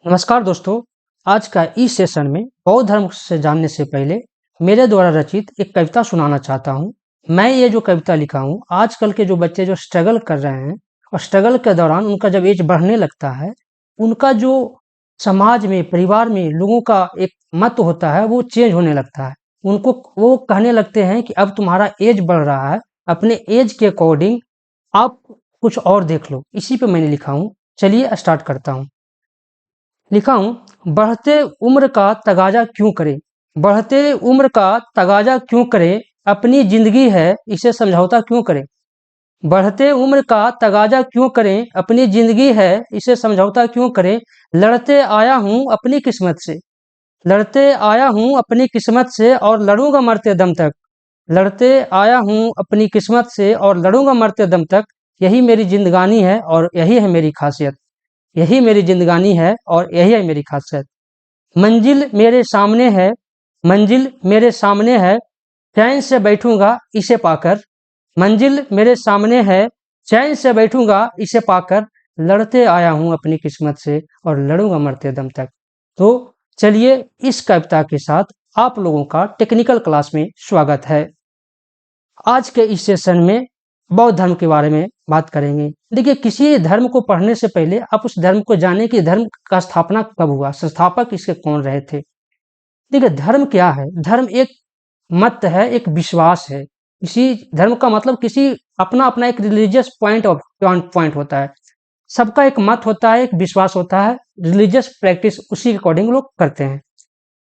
नमस्कार दोस्तों। आज का इस सेशन में बौद्ध धर्म से जानने से पहले मेरे द्वारा रचित एक कविता सुनाना चाहता हूँ। मैं ये जो कविता लिखा हूँ, आजकल के जो बच्चे जो स्ट्रगल कर रहे हैं और स्ट्रगल के दौरान उनका जब एज बढ़ने लगता है, उनका जो समाज में, परिवार में लोगों का एक मत होता है वो चेंज होने लगता है। उनको वो कहने लगते हैं कि अब तुम्हारा एज बढ़ रहा है, अपने एज के अकॉर्डिंग आप कुछ और देख लो। इसी पे मैंने लिखा हूँ। चलिए स्टार्ट करता हूँ। लिखा हूं, बढ़ते उम्र का तगाजा क्यों करे, बढ़ते उम्र का तगाजा क्यों करे, अपनी जिंदगी है इसे समझौता क्यों करे। बढ़ते उम्र का तगाजा क्यों करें, अपनी जिंदगी है इसे समझौता क्यों करें। लड़ते आया हूं अपनी किस्मत से, लड़ते आया हूं अपनी किस्मत से और लड़ूंगा मरते दम तक। लड़ते आया हूं अपनी किस्मत से और लड़ूंगा मरते दम तक। यही मेरी जिंदगानी है और यही है मेरी खासियत, यही मेरी जिंदगानी है और यही है मेरी खासियत। मंजिल मेरे सामने है, मंजिल मेरे सामने है, चैन से बैठूंगा इसे पाकर। मंजिल मेरे सामने है, चैन से बैठूंगा इसे पाकर। लड़ते आया हूं अपनी किस्मत से और लड़ूंगा मरते दम तक। तो चलिए इस कविता के साथ आप लोगों का टेक्निकल क्लास में स्वागत है। आज के इस सेशन में बौद्ध धर्म के बारे में बात करेंगे। देखिए, किसी धर्म को पढ़ने से पहले आप उस धर्म को जाने कि धर्म का स्थापना कब हुआ, संस्थापक इसके कौन रहे थे। देखिए, धर्म क्या है? धर्म एक मत है, एक विश्वास है। किसी धर्म का मतलब किसी अपना अपना एक रिलीजियस पॉइंट होता है। सबका एक मत होता है, एक विश्वास होता है, रिलीजियस प्रैक्टिस उसी के अकॉर्डिंग लोग करते हैं।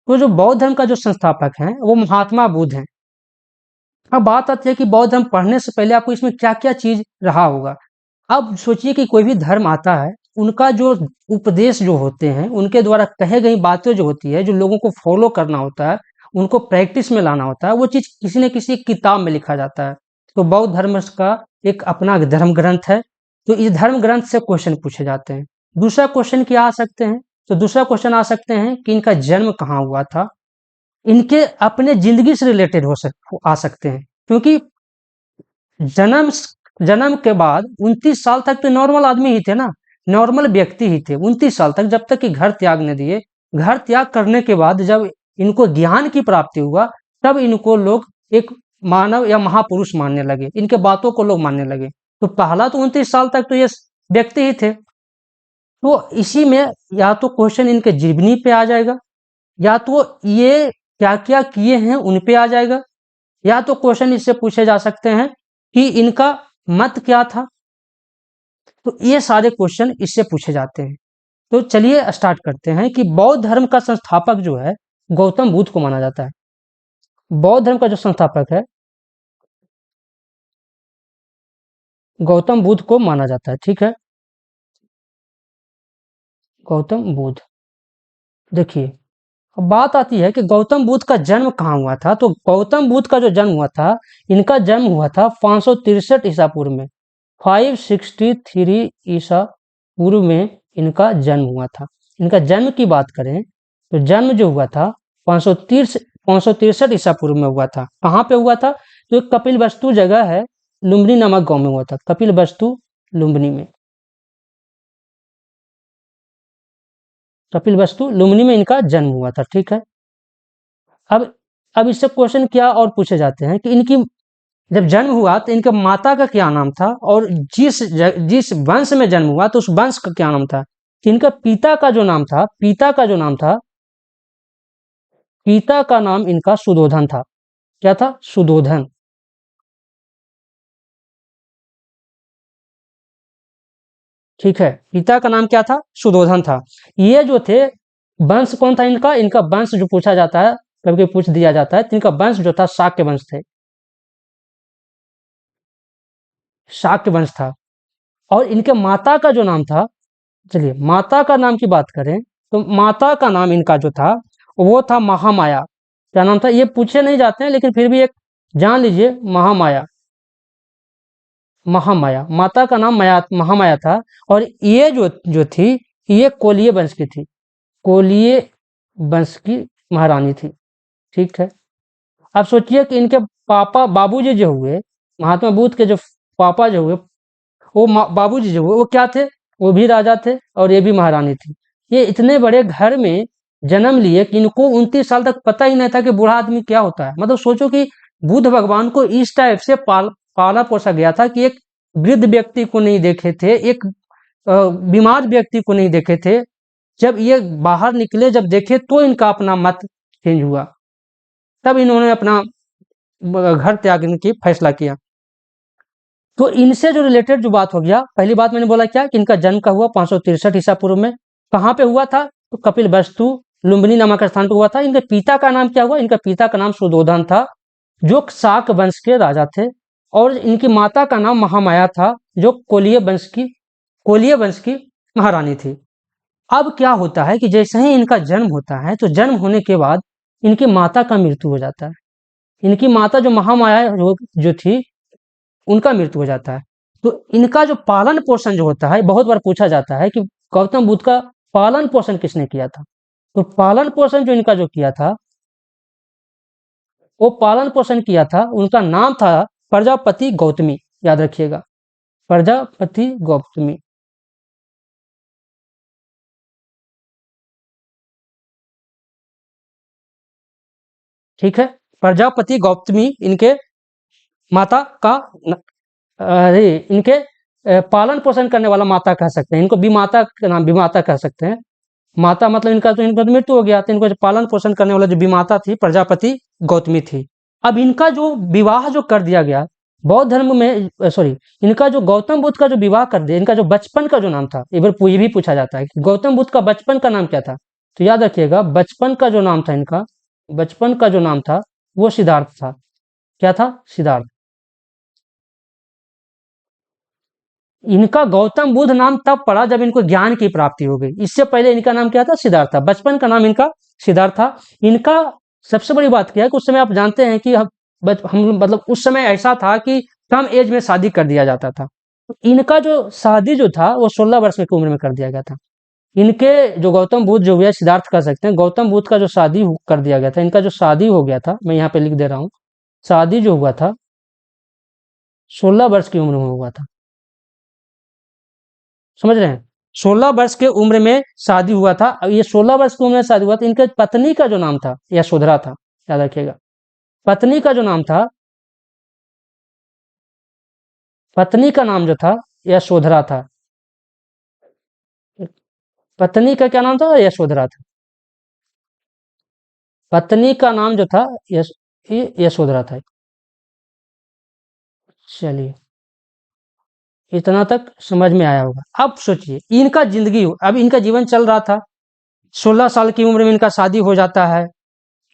तो जो बौद्ध धर्म का जो संस्थापक हैं वो महात्मा बुद्ध हैं। अब बात आती है कि बौद्ध धर्म पढ़ने से पहले आपको इसमें क्या क्या चीज रहा होगा। अब सोचिए कि कोई भी धर्म आता है, उनका जो उपदेश जो होते हैं, उनके द्वारा कहे गई बातें जो होती है, जो लोगों को फॉलो करना होता है, उनको प्रैक्टिस में लाना होता है, वो चीज किसी न किसी किताब में लिखा जाता है। तो बौद्ध धर्म का एक अपना धर्म ग्रंथ है। तो इस धर्म ग्रंथ से क्वेश्चन पूछे जाते हैं। दूसरा क्वेश्चन क्या आ सकते हैं? तो दूसरा क्वेश्चन आ सकते हैं कि इनका जन्म कहाँ हुआ था। इनके अपने जिंदगी से रिलेटेड आ सकते हैं, क्योंकि जन्म जन्म के बाद 29 साल तक तो नॉर्मल आदमी ही थे ना, नॉर्मल व्यक्ति ही थे 29 साल तक, जब तक कि घर त्याग न दिए। घर त्याग करने के बाद जब इनको ज्ञान की प्राप्ति हुआ, तब इनको लोग एक मानव या महापुरुष मानने लगे, इनके बातों को लोग मानने लगे। तो पहला तो 29 साल तक तो ये व्यक्ति ही थे। तो इसी में या तो क्वेश्चन इनके जीवनी पे आ जाएगा, या तो ये क्या क्या किए हैं उन पे आ जाएगा, या तो क्वेश्चन इससे पूछे जा सकते हैं कि इनका मत क्या था। तो ये सारे क्वेश्चन इससे पूछे जाते हैं। तो चलिए स्टार्ट करते हैं कि बौद्ध धर्म का संस्थापक जो है गौतम बुद्ध को माना जाता है। बौद्ध धर्म का जो संस्थापक है गौतम बुद्ध को माना जाता है। ठीक है, गौतम बुद्ध। देखिए, अब बात आती है कि गौतम बुद्ध का जन्म कहाँ हुआ था। तो गौतम बुद्ध का जो जन्म हुआ था, इनका जन्म हुआ था 563 ईसा पूर्व में। 563 ईसा पूर्व में इनका जन्म हुआ था। इनका जन्म की बात करें तो जन्म जो हुआ था 563 ईसा पूर्व में हुआ था। कहाँ पे हुआ था? तो एक कपिल वस्तु जगह है, लुम्बिनी नामक गांव में हुआ था। कपिल वस्तु लुम्बिनी में, कपिल वस्तु लुम्बिनी में इनका जन्म हुआ था। ठीक है, अब अब इससे क्वेश्चन क्या और पूछे जाते हैं कि इनकी जब जन्म हुआ तो इनके माता का क्या नाम था, और जिस वंश में जन्म हुआ तो उस वंश का क्या नाम था। तो इनका पिता का जो नाम था, पिता का नाम इनका सुधोधन था। क्या था? सुधोधन। ठीक है, पिता का नाम क्या था? सुधोधन था। ये जो थे, वंश कौन था इनका? इनका वंश जो पूछा जाता है, कभी कभी पूछ दिया जाता है, तो इनका वंश जो था शाक्य वंश थे, शाक्य वंश था। और इनके माता का जो नाम था, चलिए माता का नाम की बात करें तो माता का नाम इनका जो था वो था महामाया। क्या नाम था? ये पूछे नहीं जाते हैं, लेकिन फिर भी एक जान लीजिए, महामाया। महामाया माता का नाम माया, महामाया था। और ये जो जो थी, ये कोलीय वंश की थी, कोलीय वंश की महारानी थी। ठीक है, अब सोचिए कि इनके पापा बाबूजी जो हुए, महात्मा बुद्ध के जो पापा जो हुए, वो बाबूजी जो हुए वो क्या थे? वो भी राजा थे और ये भी महारानी थी। ये इतने बड़े घर में जन्म लिए कि इनको 29 साल तक पता ही नहीं था कि बूढ़ा आदमी क्या होता है। मतलब सोचो कि बुद्ध भगवान को इस टाइप से पाला पोसा गया था कि एक वृद्ध व्यक्ति को नहीं देखे थे, एक बीमार व्यक्ति को नहीं देखे थे। जब ये बाहर निकले, जब देखे तो इनका अपना मत चेंज हुआ, तब इन्होंने अपना घर त्यागने की फैसला किया। तो इनसे जो रिलेटेड जो बात हो गया, पहली बात मैंने बोला क्या कि इनका जन्म का हुआ 563 ईसा पूर्व में। कहाँ पे हुआ था? तो कपिल वस्तु लुम्बिनी नामक स्थान पे हुआ था। इनके पिता का नाम क्या हुआ? इनका पिता का नाम सुधोधन था, जो शाक वंश के राजा थे। और इनकी माता का नाम महामाया था, जो कोलिय वंश की महारानी थी। अब क्या होता है कि जैसे ही इनका जन्म होता है, तो जन्म होने के बाद इनकी माता का मृत्यु हो जाता है। इनकी माता जो महामाया जो थी, उनका मृत्यु हो जाता है। तो इनका जो पालन पोषण जो होता है, बहुत बार पूछा जाता है कि गौतम बुद्ध का पालन पोषण किसने किया था? तो पालन पोषण जो इनका जो किया था, वो पालन पोषण किया था, उनका नाम था प्रजापति गौतमी। याद रखिएगा, प्रजापति गौतमी। ठीक है, प्रजापति गौतमी इनके माता का अरे इनके पालन पोषण करने वाला माता कह सकते हैं। इनको विमाता का नाम विमाता कह सकते हैं। माता मतलब इनका तो मृत्यु हो गया, तो इनको जो पालन पोषण करने वाला जो विमाता थी, प्रजापति गौतमी थी। अब इनका जो विवाह जो कर दिया गया बौद्ध धर्म में, सॉरी, इनका जो गौतम बुद्ध का जो विवाह कर दिया, इनका जो बचपन का जो नाम था, ये भी पूछा जाता है कि गौतम बुद्ध का बचपन का नाम क्या था। तो याद रखिएगा, बचपन का जो नाम था इनका, बचपन का जो नाम था वो सिद्धार्थ था। क्या था? सिद्धार्थ। इनका गौतम बुद्ध नाम तब पड़ा जब इनको ज्ञान की प्राप्ति हो गई। इससे पहले इनका नाम क्या था? सिद्धार्थ था। बचपन का नाम इनका सिद्धार्थ था। इनका सबसे बड़ी बात क्या है कि उस समय आप जानते हैं कि हम मतलब उस समय ऐसा था कि कम एज में शादी कर दिया जाता था। तो इनका जो शादी जो था वो 16 वर्ष की उम्र में कर दिया गया था। इनके जो गौतम बुद्ध जो हुआ, सिद्धार्थ कर सकते हैं, गौतम बुद्ध का जो शादी कर दिया गया था, इनका जो शादी हो गया था, मैं यहाँ पे लिख दे रहा हूँ, शादी जो हुआ था 16 वर्ष की उम्र में हुआ था। समझ रहे हैं? 16 वर्ष के उम्र में शादी हुआ था। अब ये 16 वर्ष की उम्र में शादी हुआ था। इनके पत्नी का जो नाम था यशोधरा था। याद रखिएगा, पत्नी का जो नाम था, पत्नी का नाम जो था यशोधरा था। पत्नी का क्या नाम था? यशोधरा था। पत्नी का नाम जो था यशोधरा था। चलिए, इतना तक समझ में आया होगा। अब सोचिए, इनका जिंदगी, अब इनका जीवन चल रहा था। 16 साल की उम्र में इनका शादी हो जाता है।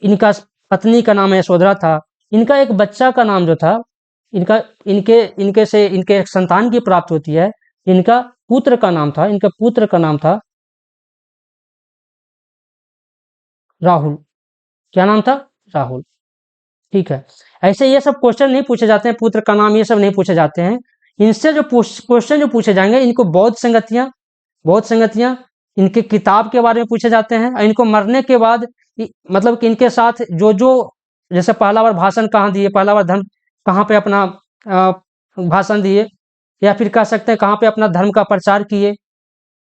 इनका पत्नी का नाम यशोधरा था। इनका एक बच्चा का नाम जो था, इनका इनके इनके से इनके एक संतान की प्राप्त होती है। इनका पुत्र का नाम था, इनका पुत्र का नाम था राहुल। क्या नाम था? राहुल। ठीक है। ऐसे ये सब क्वेश्चन नहीं पूछे जाते हैं, पुत्र का नाम ये सब नहीं पूछे जाते हैं। इनसे जो क्वेश्चन जो पूछे जाएंगे, इनको बौद्ध संगतियां, इनके किताब के बारे में पूछे जाते हैं। और इनको मरने के बाद मतलब कि इनके साथ जो जो, जैसे पहला बार भाषण कहाँ दिए, पहला बार धर्म कहाँ पे अपना भाषण दिए, या फिर कह सकते हैं कहाँ पे अपना धर्म का प्रचार किए।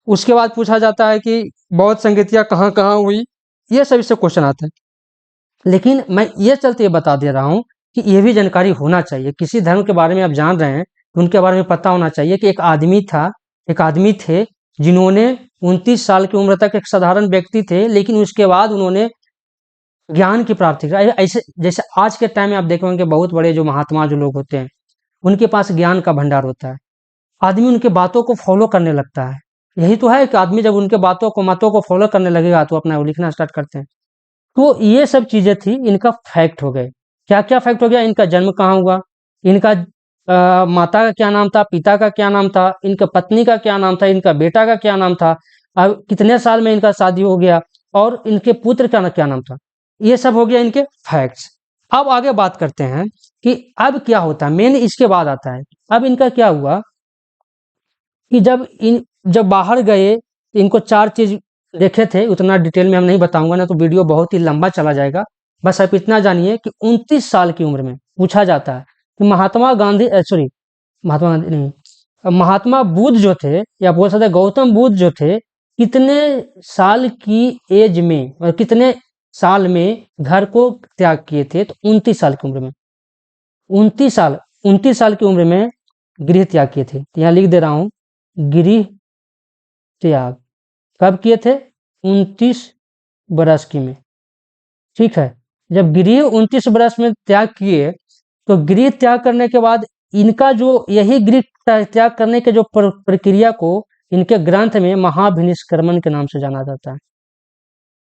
उसके बाद पूछा जाता है कि बौद्ध संगतियां कहाँ कहाँ हुई। ये सब इससे क्वेश्चन आते हैं। लेकिन मैं ये चलते ये बता दे रहा हूँ कि ये भी जानकारी होना चाहिए। किसी धर्म के बारे में आप जान रहे हैं तो उनके बारे में पता होना चाहिए कि एक आदमी थे जिन्होंने 29 साल की उम्र तक एक साधारण व्यक्ति थे, लेकिन उसके बाद उन्होंने ज्ञान की प्राप्ति करी। ऐसे जैसे आज के टाइम में आप देखेंगे बहुत बड़े जो महात्मा जो लोग होते हैं, उनके पास ज्ञान का भंडार होता है। आदमी उनके बातों को फॉलो करने लगता है। यही तो है कि आदमी जब उनके बातों को मतों को फॉलो करने लगेगा तो अपना वो लिखना स्टार्ट करते हैं। तो ये सब चीजें थी, इनका फैक्ट हो गए। क्या क्या फैक्ट हो गया? इनका जन्म कहाँ हुआ, इनका माता का क्या नाम था, पिता का क्या नाम था, इनका पत्नी का क्या नाम था, इनका बेटा का क्या नाम था, अब कितने साल में इनका शादी हो गया, और इनके पुत्र का क्या नाम था। ये सब हो गया इनके फैक्ट्स। अब आगे बात करते हैं कि अब क्या होता है, मेन इसके बाद आता है। अब इनका क्या हुआ कि जब बाहर गए तो इनको 4 चीज देखे थे। उतना डिटेल में हम नहीं बताऊंगा ना, तो वीडियो बहुत ही लंबा चला जाएगा। बस आप इतना जानिए कि 29 साल की उम्र में पूछा जाता है कि महात्मा गांधी, सॉरी, महात्मा गांधी नहीं, महात्मा बुद्ध जो थे, या बोल सकते गौतम बुद्ध जो थे, कितने साल की एज में और कितने साल में घर को त्याग किए थे? तो 29 साल की उम्र में। 29 साल, 29 साल की उम्र में गृह त्याग किए थे। तो यहाँ लिख दे रहा हूं, गृह त्याग कब किए थे? 29 बरस की में। ठीक है, जब गृह 29 बरस में त्याग किए, तो गृह त्याग करने के बाद इनका जो यही गृह त्याग करने के जो प्रक्रिया को इनके ग्रंथ में महाभिनिष्क्रमण के नाम से जाना जाता है।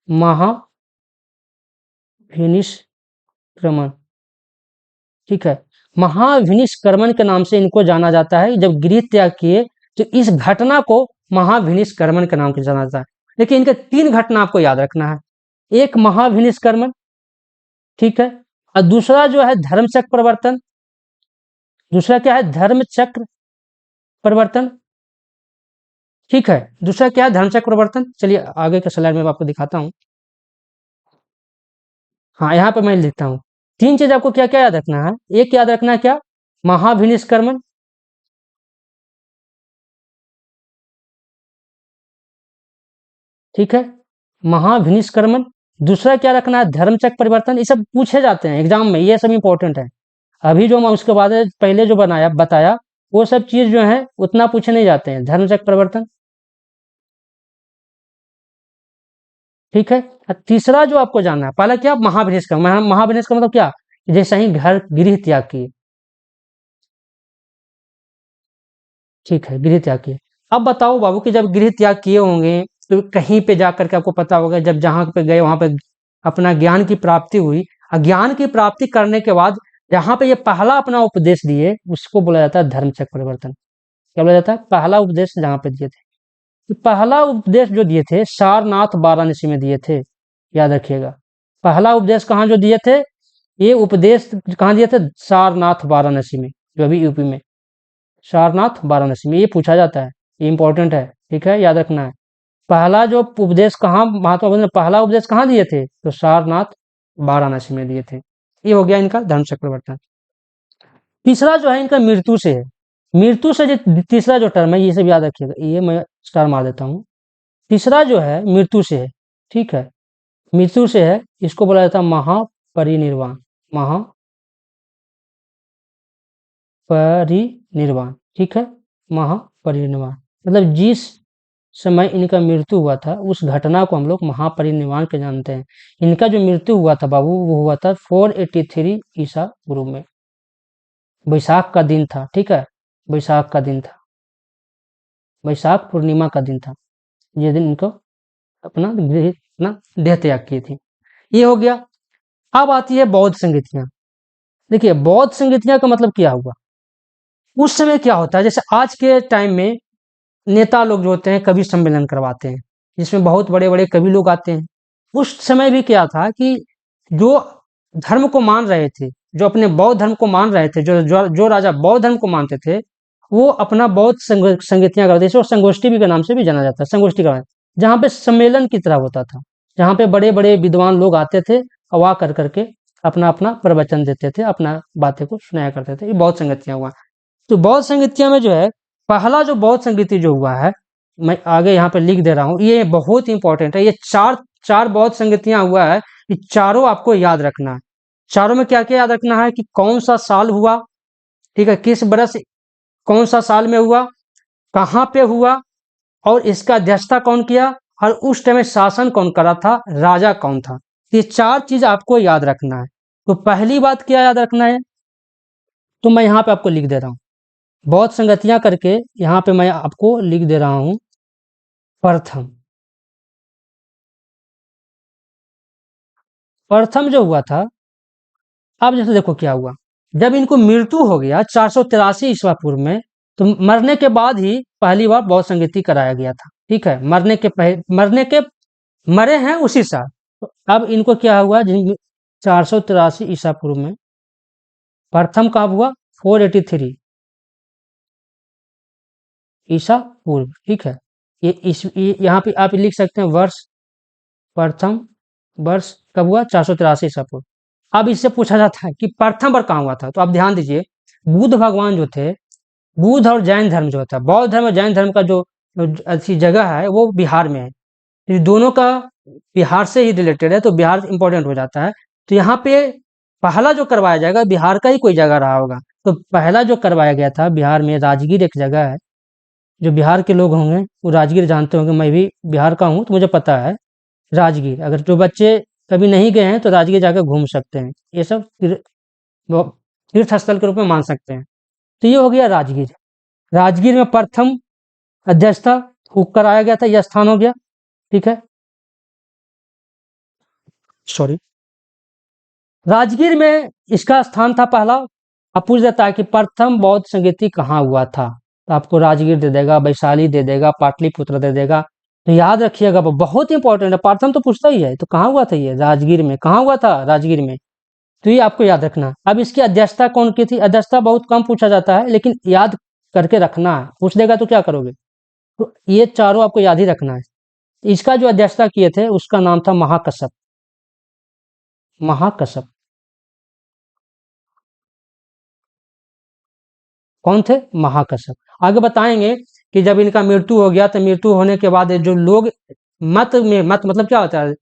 महाभिनिष्क्रमण, ठीक है, महाभिनिष्क्रमण के नाम से इनको जाना जाता है। जब गृह त्याग किए तो इस घटना को महाभिनिष्क्रमण के नाम से जाना जाता है। लेकिन इनके 3 घटना आपको याद रखना है। एक महाभिनिष्क्रमण, ठीक है, और दूसरा जो है धर्मचक्र परिवर्तन। दूसरा क्या है? धर्मचक्र परिवर्तन। ठीक है, दूसरा क्या है? धर्मचक्र परिवर्तन। चलिए आगे के स्लाइड में आपको दिखाता हूं। हाँ, यहाँ पे मैं लिखता हूँ 3 चीज आपको क्या क्या याद रखना है। एक याद रखना है क्या? महाभिनिष्क्रमण, ठीक है, महाभिनिष्क्रमण। दूसरा क्या रखना है? धर्मचक्र परिवर्तन। ये सब पूछे जाते हैं एग्जाम में, ये सब इंपॉर्टेंट है। अभी जो मैं उसके बाद पहले जो बताया वो सब चीज जो है उतना पूछे नहीं जाते हैं। धर्मचक्र परिवर्तन, ठीक है। तीसरा जो आपको जानना है, पहला क्या? महाभिनिष्क्रमण। महाभिनिष्क्रमण मतलब क्या? जैसे ही घर गृह त्याग किए, ठीक है, गृह त्याग किए। अब बताओ बाबू कि जब गृह त्याग किए होंगे तो कहीं पे जाकर के आपको पता होगा, जब जहां पे गए वहां पे अपना ज्ञान की प्राप्ति हुई। ज्ञान की प्राप्ति करने के बाद जहां पे ये पहला अपना उपदेश दिए उसको बोला जाता है धर्मचक्र परिवर्तन। क्या बोला जाता है? पहला उपदेश जहां पे दिए थे। तो पहला उपदेश जो दिए थे सारनाथ वाराणसी में दिए थे, याद रखिएगा। पहला उपदेश कहाँ जो दिए थे? ये उपदेश कहाँ दिए थे? सारनाथ वाराणसी में, जो अभी यूपी में सारनाथ वाराणसी में। ये पूछा जाता है, ये इंपॉर्टेंट है, ठीक है, याद रखना है। पहला जो उपदेश कहाँ महात्मा बुद्ध ने पहला उपदेश कहाँ दिए थे? तो सारनाथ वाराणसी में दिए थे। ये हो गया इनका धर्मचक्र परिवर्तन। तीसरा जो है इनका मृत्यु से है। मृत्यु से जो तीसरा जो टर्म है ये सब याद रखिएगा, ये मैं स्टार मार देता हूँ। तीसरा जो है मृत्यु से है, ठीक है, मृत्यु से है। इसको बोला जाता है महापरिनिर्वाण। महापरिनिर्वाण, ठीक है, महापरिनिर्वाण मतलब जिस समय इनका मृत्यु हुआ था उस घटना को हम लोग महापरिनिर्वाण के जानते हैं। इनका जो मृत्यु हुआ था बाबू वो हुआ था 483 ईसा पूर्व में। बैसाख का दिन था, ठीक है, बैसाख का दिन था, बैसाख पूर्णिमा का दिन था। ये दिन इनको अपना देह त्याग किए थे। ये हो गया। अब आती है बौद्ध संगीतियां। देखिए बौद्ध संगीतियां का मतलब क्या हुआ? उस समय क्या होता है, जैसे आज के टाइम में नेता लोग जो होते हैं कवि सम्मेलन करवाते हैं जिसमें बहुत बड़े बड़े कवि लोग आते हैं। उस समय भी क्या था कि जो धर्म को मान रहे थे, जो अपने बौद्ध धर्म को मान रहे थे, जो राजा बौद्ध धर्म को मानते थे, वो अपना बौद्ध संगीतियां करते थे। और संगोष्ठी भी के नाम से भी जाना जाता है, संगोष्ठी का, जहाँ पे सम्मेलन की तरह होता था, जहाँ पे बड़े बड़े विद्वान लोग आते थे और आ कर करके अपना अपना प्रवचन देते थे, अपना बातें को सुनाया करते थे। ये बौद्ध संगतियां हुआ। तो बौद्ध संगीतिया में जो है पहला जो बौद्ध संगीति जो हुआ है, मैं आगे यहाँ पे लिख दे रहा हूँ, ये बहुत इंपॉर्टेंट है। ये चार चार बौद्ध संगीतियां हुआ है, ये चारों आपको याद रखना है। चारों में क्या क्या याद रखना है कि कौन सा साल हुआ, ठीक है, किस बरस कौन सा साल में हुआ, कहाँ पे हुआ, और इसका अध्यक्षता कौन किया, और उस टाइम में शासन कौन करा था, राजा कौन था। ये 4 चीज आपको याद रखना है। तो पहली बात क्या याद रखना है, तो मैं यहाँ पे आपको लिख दे रहा हूँ बौद्ध संगतियां करके, यहाँ पे मैं आपको लिख दे रहा हूं प्रथम। प्रथम जो हुआ था, अब जैसे देखो क्या हुआ, जब इनको मृत्यु हो गया 483 ईस्वा पूर्व में, तो मरने के बाद ही पहली बार बौद्ध संगीति कराया गया था, ठीक है, मरने के मरे हैं उसी साल। तो अब इनको क्या हुआ, 483 ईसा पूर्व में प्रथम कब हुआ? 483 ईसा पूर्व, ठीक है। यहाँ पे आप लिख सकते हैं वर्ष, प्रथम वर्ष कब हुआ? 483 ईसा पूर्व। अब इससे पूछा जाता है कि प्रथम बार कहाँ हुआ था, तो आप ध्यान दीजिए, बुद्ध भगवान जो थे, बुद्ध और जैन धर्म जो था, बौद्ध धर्म और जैन धर्म का जो ऐसी जगह है वो बिहार में है। ये दोनों का बिहार से ही रिलेटेड है, तो बिहार इंपॉर्टेंट हो जाता है। तो यहाँ पे पहला जो करवाया जाएगा बिहार का ही कोई जगह रहा होगा। तो पहला जो करवाया गया था बिहार में, राजगीर एक जगह है। जो बिहार के लोग होंगे वो राजगीर जानते होंगे, मैं भी बिहार का हूँ तो मुझे पता है राजगीर। अगर जो बच्चे कभी नहीं गए हैं तो राजगीर जाकर घूम सकते हैं, ये सब वो तीर्थ स्थल के रूप में मान सकते हैं। तो ये हो गया राजगीर। राजगीर में प्रथम अध्यक्षता कराया गया था, यह स्थान हो गया। ठीक है, सॉरी। राजगीर में इसका स्थान था पहला। अब पूछ देता है कि प्रथम बौद्ध संगीति कहाँ हुआ था, तो आपको राजगीर दे देगा, वैशाली दे देगा, पाटलिपुत्र दे देगा। तो याद रखिएगा, वो बहुत इंपॉर्टेंट है, प्रथम तो पूछता ही है। तो कहाँ हुआ था ये, राजगीर में। कहाँ हुआ था, राजगीर में। तो ये आपको याद रखना। अब इसकी अध्यक्षता कौन की थी, अध्यक्षता बहुत कम पूछा जाता है, लेकिन याद करके रखना है। पूछ देगा तो क्या करोगे। तो ये चारों आपको याद ही रखना है। इसका जो अध्यक्षता किए थे उसका नाम था महाकश्यप। महाकश्यप कौन थे, महाकश्यप। आगे बताएंगे कि जब इनका मृत्यु हो गया तो मृत्यु होने के बाद जो लोग मत में, मत मतलब क्या होता है,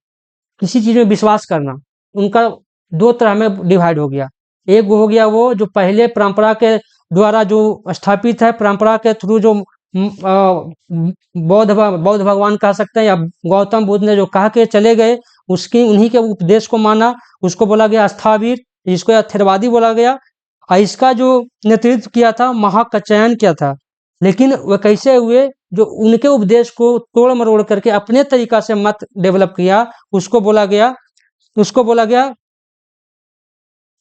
किसी चीज में विश्वास करना, उनका दो तरह में डिवाइड हो गया। एक हो गया वो जो पहले परंपरा के द्वारा जो स्थापित है, परंपरा के थ्रू जो बौद्ध भगवान कह सकते हैं, या गौतम बुद्ध ने जो कहा के चले गए, उसकी उन्हीं के उपदेश को माना, उसको बोला गया स्थावीर, जिसको अथर्ववादी बोला गया। और इसका जो नेतृत्व किया था महाकचयन किया था। लेकिन वह कैसे हुए, जो उनके उपदेश को तोड़ मरोड़ करके अपने तरीका से मत डेवलप किया, उसको बोला गया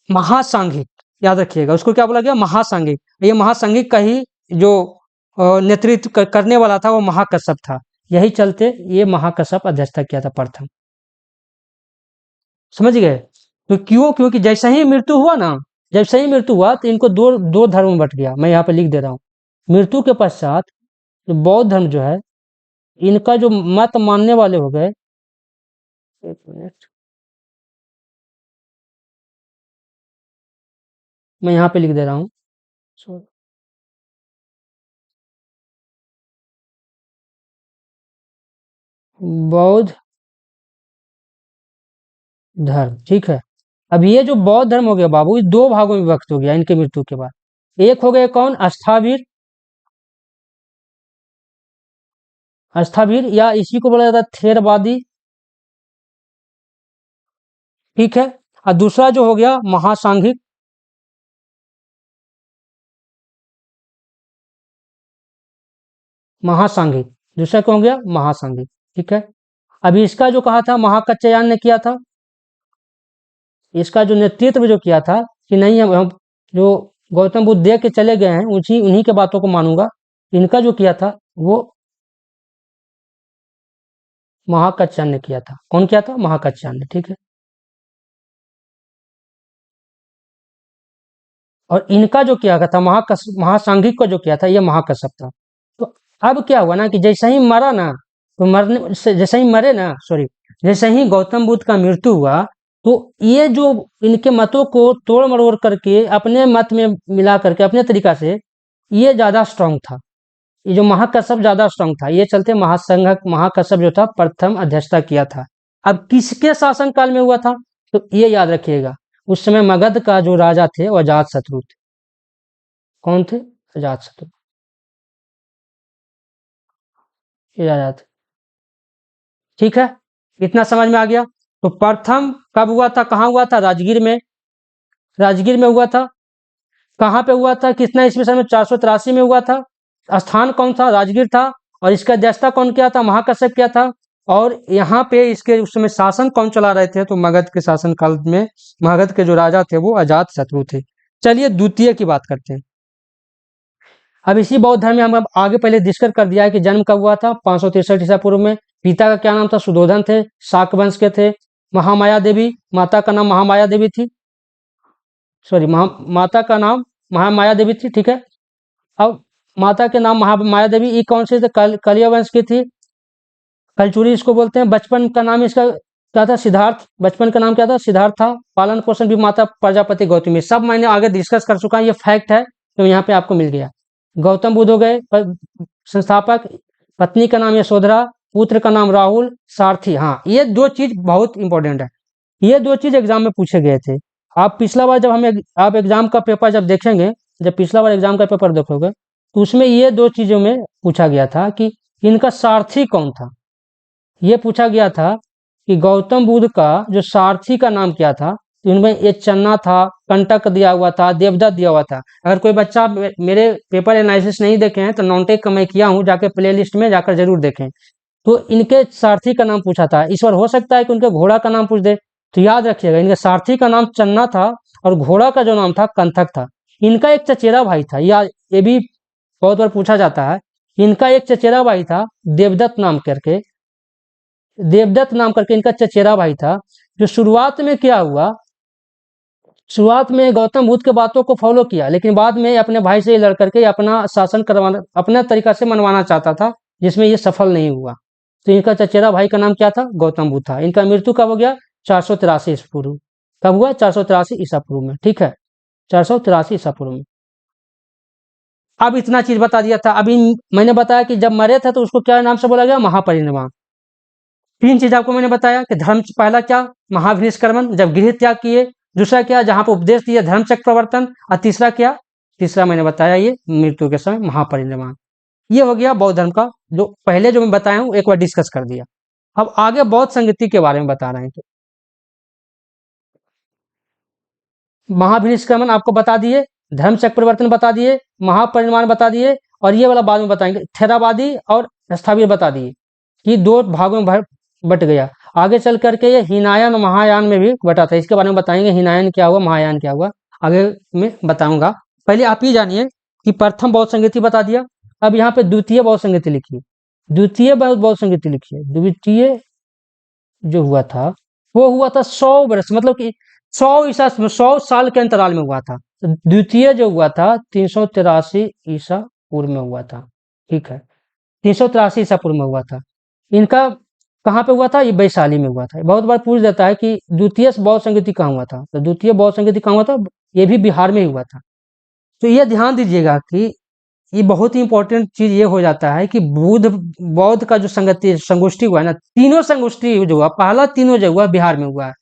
महासांघिक। याद रखिएगा, उसको क्या बोला गया, महासांघिक। ये महासांघिक का ही जो नेतृत्व करने वाला था वो महाकश्यप था। यही चलते ये महाकश्यप अध्यक्षता किया था प्रथम। समझ गए। तो क्यों, क्योंकि जैसे ही मृत्यु हुआ ना, जैसे ही मृत्यु हुआ तो इनको दो दो धर्म में बट गया। मैं यहाँ पे लिख दे रहा हूँ। मृत्यु के पश्चात जो बौद्ध धर्म जो है, इनका जो मत मानने वाले हो गए, एक मिनट मैं यहाँ पे लिख दे रहा हूँ। बौद्ध धर्म, ठीक है। अब ये जो बौद्ध धर्म हो गया बाबू, ये दो भागों में विभक्त हो गया इनके मृत्यु के बाद। एक हो गए कौन, अस्थावीर। अस्थावीर या इसी को बोला जाता है थेरवादी। ठीक है। और दूसरा जो हो गया महासांघिक। महासांघिक, दूसरा कौन हो गया, महासांघिक। ठीक है। अभी इसका जो कहा था महाकच्चयान ने किया था, इसका जो नेतृत्व जो किया था कि नहीं हम जो गौतम बुद्ध दे के चले गए हैं उन्हीं के बातों को मानूंगा, इनका जो किया था वो महाकच्चान ने किया था। कौन किया था, महाकच्चान ने। ठीक है। और इनका जो किया था महासांघिक को जो किया था ये महाकश्यप था। तो अब क्या हुआ ना कि जैसे ही मरा ना, तो मरने से जैसे ही मरे ना, सॉरी, जैसे ही गौतम बुद्ध का मृत्यु हुआ, तो ये जो इनके मतों को तोड़ मरोड़ करके अपने मत में मिला करके अपने तरीका से, ये ज्यादा स्ट्रांग था। ये जो महाकश्यप ज्यादा स्ट्रांग था, ये चलते महाकश्यप जो था प्रथम अध्यक्षता किया था। अब किसके शासन काल में हुआ था, तो ये याद रखिएगा, उस समय मगध का जो राजा थे वो अजात शत्रु थे। कौन थे, अजात शत्रु। ये राजा थे। ठीक है, इतना समझ में आ गया। तो प्रथम कब हुआ था, कहाँ हुआ था, राजगीर में। राजगीर में हुआ था। कहाँ पे हुआ था, कितना ईस्वी सन में, 483 में हुआ था। स्थान कौन था, राजगीर था। और इसका अध्यक्षता कौन किया था, महाकश्यप किया था। और यहाँ पे इसके उस समय शासन कौन चला रहे थे, तो मगध के शासन काल में मगध के जो राजा थे वो अजात शत्रु थे। चलिए द्वितीय की बात करते हैं। अब इसी बौद्ध धर्म में हम अब आगे पहले डिस्कस कर दिया है कि जन्म कब हुआ था, 563 ईसा पूर्व में। पिता का क्या नाम था, सुधोधन थे, शाक वंश के थे। महामाया देवी, माता का नाम महामाया देवी थी। सॉरी, माता का नाम महामाया देवी थी। ठीक है। अब माता के नाम महामाया देवी, ये कौन से थे, कलिया वंश की थी। कलचुरी इसको बोलते हैं। बचपन का नाम इसका क्या था, सिद्धार्थ। बचपन का नाम क्या था, सिद्धार्थ था। पालन पोषण भी माता प्रजापति गौतमी। सब मैंने आगे डिस्कस कर चुका हूं, ये फैक्ट है, तो यहाँ पे आपको मिल गया। गौतम बुद्ध हो गए संस्थापक, पत्नी का नाम यशोधरा, पुत्र का नाम राहुल, सारथी। हाँ, ये 2 चीज बहुत इंपॉर्टेंट है। ये 2 चीज एग्जाम में पूछे गए थे। आप पिछला बार जब हमें आप एग्जाम का पेपर जब देखेंगे, जब पिछला बार एग्जाम का पेपर देखोगे, तो उसमें ये 2 चीजों में पूछा गया था कि इनका सारथी कौन था। ये पूछा गया था कि गौतम बुद्ध का जो सारथी का नाम क्या था। तो इनमें ये चन्ना था, कंटक दिया हुआ था, देवदत्त दिया हुआ था। अगर कोई बच्चा मेरे पेपर एनालिसिस नहीं देखे हैं तो नॉनटेक का मैं किया हूँ, जाके प्ले लिस्ट में जाकर जरूर देखें। तो इनके सारथी का नाम पूछा था। इस बार हो सकता है कि उनके घोड़ा का नाम पूछ दे, तो याद रखिएगा इनके सारथी का नाम चन्ना था और घोड़ा का जो नाम था कंथक था। इनका एक चचेरा भाई था, या ये भी बहुत बार पूछा जाता है। इनका एक चचेरा भाई था देवदत्त नाम करके, देवदत्त नाम करके इनका चचेरा भाई था। जो शुरुआत में क्या हुआ, शुरुआत में गौतम बुद्ध के बातों को फॉलो किया, लेकिन बाद में अपने भाई से लड़ करके अपना शासन करवाना, अपना तरीका से मनवाना चाहता था, जिसमें ये सफल नहीं हुआ। तो इनका चचेरा भाई का नाम क्या था, गौतम बुद्ध था। इनका मृत्यु कब हो गया, 483 ईसा पूर्व। कब हुआ, 483 ईसा पूर्व में। ठीक है, 483 ईसा पूर्व में। अब इतना चीज बता दिया था। अभी मैंने बताया कि जब मरे थे तो उसको क्या नाम से बोला गया, महापरिनिर्वाण। 3 चीज आपको मैंने बताया कि धर्म, पहला क्या, महाभिनिष्क्रमण, जब गृह त्याग किए। दूसरा क्या, जहां पर उपदेश दिए, धर्मचक्र प्रवर्तन। और तीसरा क्या, तीसरा मैंने बताया ये मृत्यु के समय महापरिनिर्वाण। ये हो गया बौद्ध धर्म का, जो पहले जो मैं बताया हूँ एक बार डिस्कस कर दिया। अब आगे बौद्ध संगति के बारे में बता रहे हैं। तो महाभिनिष्क्रमण आपको बता दिए, धर्मचक्र परिवर्तन बता दिए, महापरिनिर्वाण बता दिए, और ये वाला बाद में बताएंगे, थेरावादी और स्थविर बता दिए कि 2 भागों में बट गया। आगे चल करके ये हीनायन और महायान में भी बटा था। इसके बारे में बताएंगे, हीनायन क्या हुआ, महायान क्या हुआ, आगे में बताऊंगा। पहले आप ही जानिए कि प्रथम बौद्ध संगति बता दिया। अब यहाँ पे द्वितीय बौद्ध संगति लिखिए, द्वितीय बौद्ध संगति लिखिए। द्वितीय जो हुआ था वो हुआ था 100 वर्ष, मतलब कि 100 साल के अंतराल में हुआ था। तो द्वितीय जो हुआ था 383 ईसा पूर्व में हुआ था। ठीक है, 383 ईसा पूर्व में हुआ था। इनका कहाँ पे हुआ था, ये वैशाली में हुआ था। बहुत बार पूछ देता है कि द्वितीय बौद्ध संगति कहाँ हुआ था, तो द्वितीय बौद्ध संगति कहाँ हुआ था, ये भी बिहार में ही हुआ था। तो ये ध्यान दीजिएगा कि ये बहुत ही इंपॉर्टेंट चीज ये हो जाता है कि बौद्ध का जो संगति संगोष्ठी हुआ है ना, तीनों संगोष्ठी जो हुआ, पहला तीनों जो हुआ बिहार में हुआ है।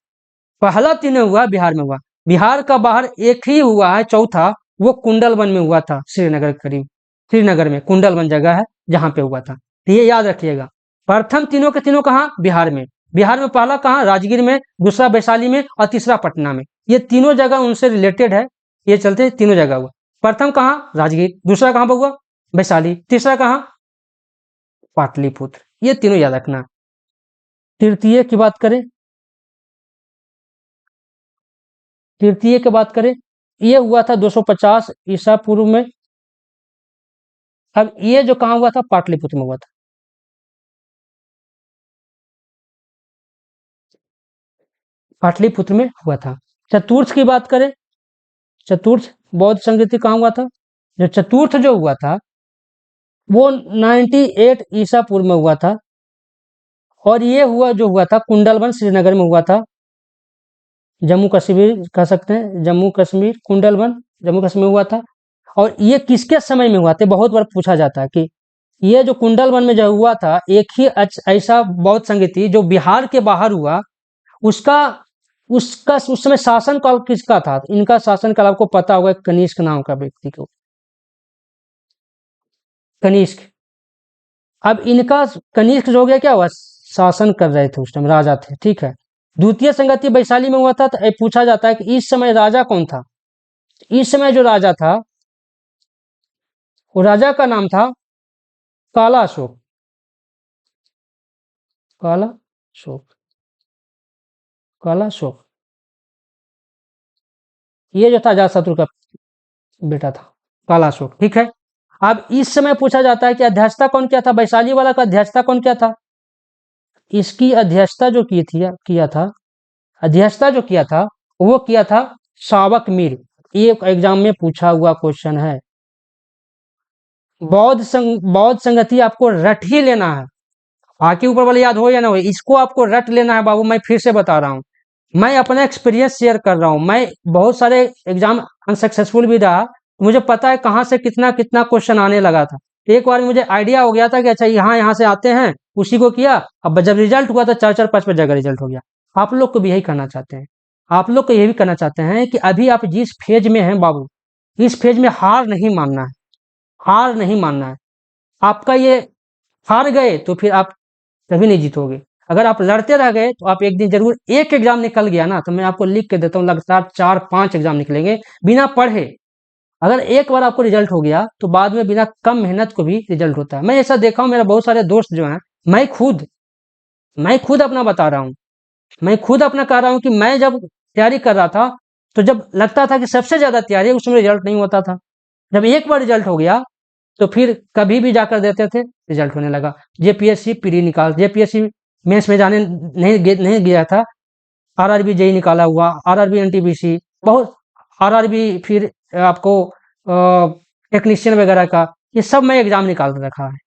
पहला तीनों हुआ बिहार में हुआ। बिहार का बाहर एक ही हुआ है चौथा, वो कुंडलवन में हुआ था, श्रीनगर के करीब। श्रीनगर में कुंडलवन जगह है जहां पे हुआ था। तो ये याद रखिएगा, प्रथम तीनों के तीनों कहाँ, बिहार में। बिहार में पहला कहाँ, राजगीर में, दूसरा वैशाली में, और तीसरा पटना में। ये तीनों जगह उनसे रिलेटेड है, ये चलते तीनों जगह हुआ। प्रथम कहाँ, राजगीर। दूसरा कहाँ पर हुआ, वैशाली। तीसरा कहाँ, पाटलिपुत्र। ये तीनों याद रखना। तृतीय की बात करें, तृतीय की बात करें, ये हुआ था 250 ईसा पूर्व में। अब ये जो कहाँ हुआ था, पाटलिपुत्र में हुआ था। पाटलिपुत्र में हुआ था। चतुर्थ की बात करें, चतुर्थ बौद्ध संगति कहाँ हुआ था, जो चतुर्थ जो हुआ था वो 98 ईसा पूर्व में हुआ था। और ये हुआ जो हुआ था कुंडलवन श्रीनगर में हुआ था। जम्मू कश्मीर कह सकते हैं, जम्मू कश्मीर कुंडलवन जम्मू कश्मीर में हुआ था। और ये किसके समय में हुआ था, बहुत बार पूछा जाता है कि ये जो कुंडलवन में जो हुआ था, एक ही ऐसा बौद्ध संगति जो बिहार के बाहर हुआ, उसका उसका उस समय शासन काल किसका था। इनका शासन काल आपको पता होगा, कनिष्क नाम का व्यक्ति को, कनिष्क। अब इनका कनिष्क जो हो गया, क्या हुआ, शासन कर रहे थे उस टाइम, राजा थे। ठीक है, द्वितीय संगति वैशाली में हुआ था। तो पूछा जाता है कि इस समय राजा कौन था। इस समय जो राजा था, वो राजा का नाम था काला अशोक। काला अशोक, काला अशोक। ये जो था अजातशत्रु का बेटा था, काला अशोक। ठीक है, अब इस समय पूछा जाता है कि अध्यक्षता कौन किया था, वैशाली वाला का अध्यक्षता कौन किया था। इसकी अध्यक्षता जो की थी, किया था, अध्यक्षता जो किया था वो किया था सावक मीर। एक एग्जाम में पूछा हुआ क्वेश्चन है। बौद्ध संगति आपको रट ही लेना है, बाकी ऊपर वाले याद हो या ना हो, इसको आपको रट लेना है बाबू। मैं फिर से बता रहा हूँ, मैं अपना एक्सपीरियंस शेयर कर रहा हूँ। मैं बहुत सारे एग्जाम अनसक्सेसफुल भी रहा, मुझे पता है कहाँ से कितना कितना क्वेश्चन आने लगा था। एक बार मुझे आइडिया हो गया था कि अच्छा यहाँ से आते हैं, उसी को किया। अब जब रिजल्ट हुआ तो 4-4 5-5 जगह रिजल्ट हो गया। आप लोग को भी यही करना चाहते हैं, आप लोग को ये भी करना चाहते हैं कि अभी आप जिस फेज में हैं बाबू, इस फेज में हार नहीं मानना है, हार नहीं मानना है। आपका ये हार गए तो फिर आप कभी नहीं जीतोगे। अगर आप लड़ते रह गए तो आप एक दिन जरूर, एक एग्जाम निकल गया ना तो मैं आपको लिख के देता हूँ लगातार 4-5 एग्जाम निकलेंगे बिना पढ़े। अगर एक बार आपको रिजल्ट हो गया तो बाद में बिना कम मेहनत को भी रिजल्ट होता है। मैं ऐसा देखा हूँ, मेरा बहुत सारे दोस्त जो हैं, मैं खुद अपना बता रहा हूँ, मैं खुद अपना कह रहा हूँ कि मैं जब तैयारी कर रहा था तो जब लगता था कि सबसे ज्यादा तैयारी है, उसमें रिजल्ट नहीं होता था। जब एक बार रिजल्ट हो गया तो फिर कभी भी जाकर देते थे, रिजल्ट होने लगा। जेपीएससी प्री निकाल, जेपीएससी मेंस में जाने नहीं गया था, आरआरबी जेई निकाला हुआ, आरआरबी एनटीपीसी, बहुत आरआरबी, फिर आपको टेक्नीशियन वगैरह का, ये सब मैं एग्जाम निकाल कर रखा है।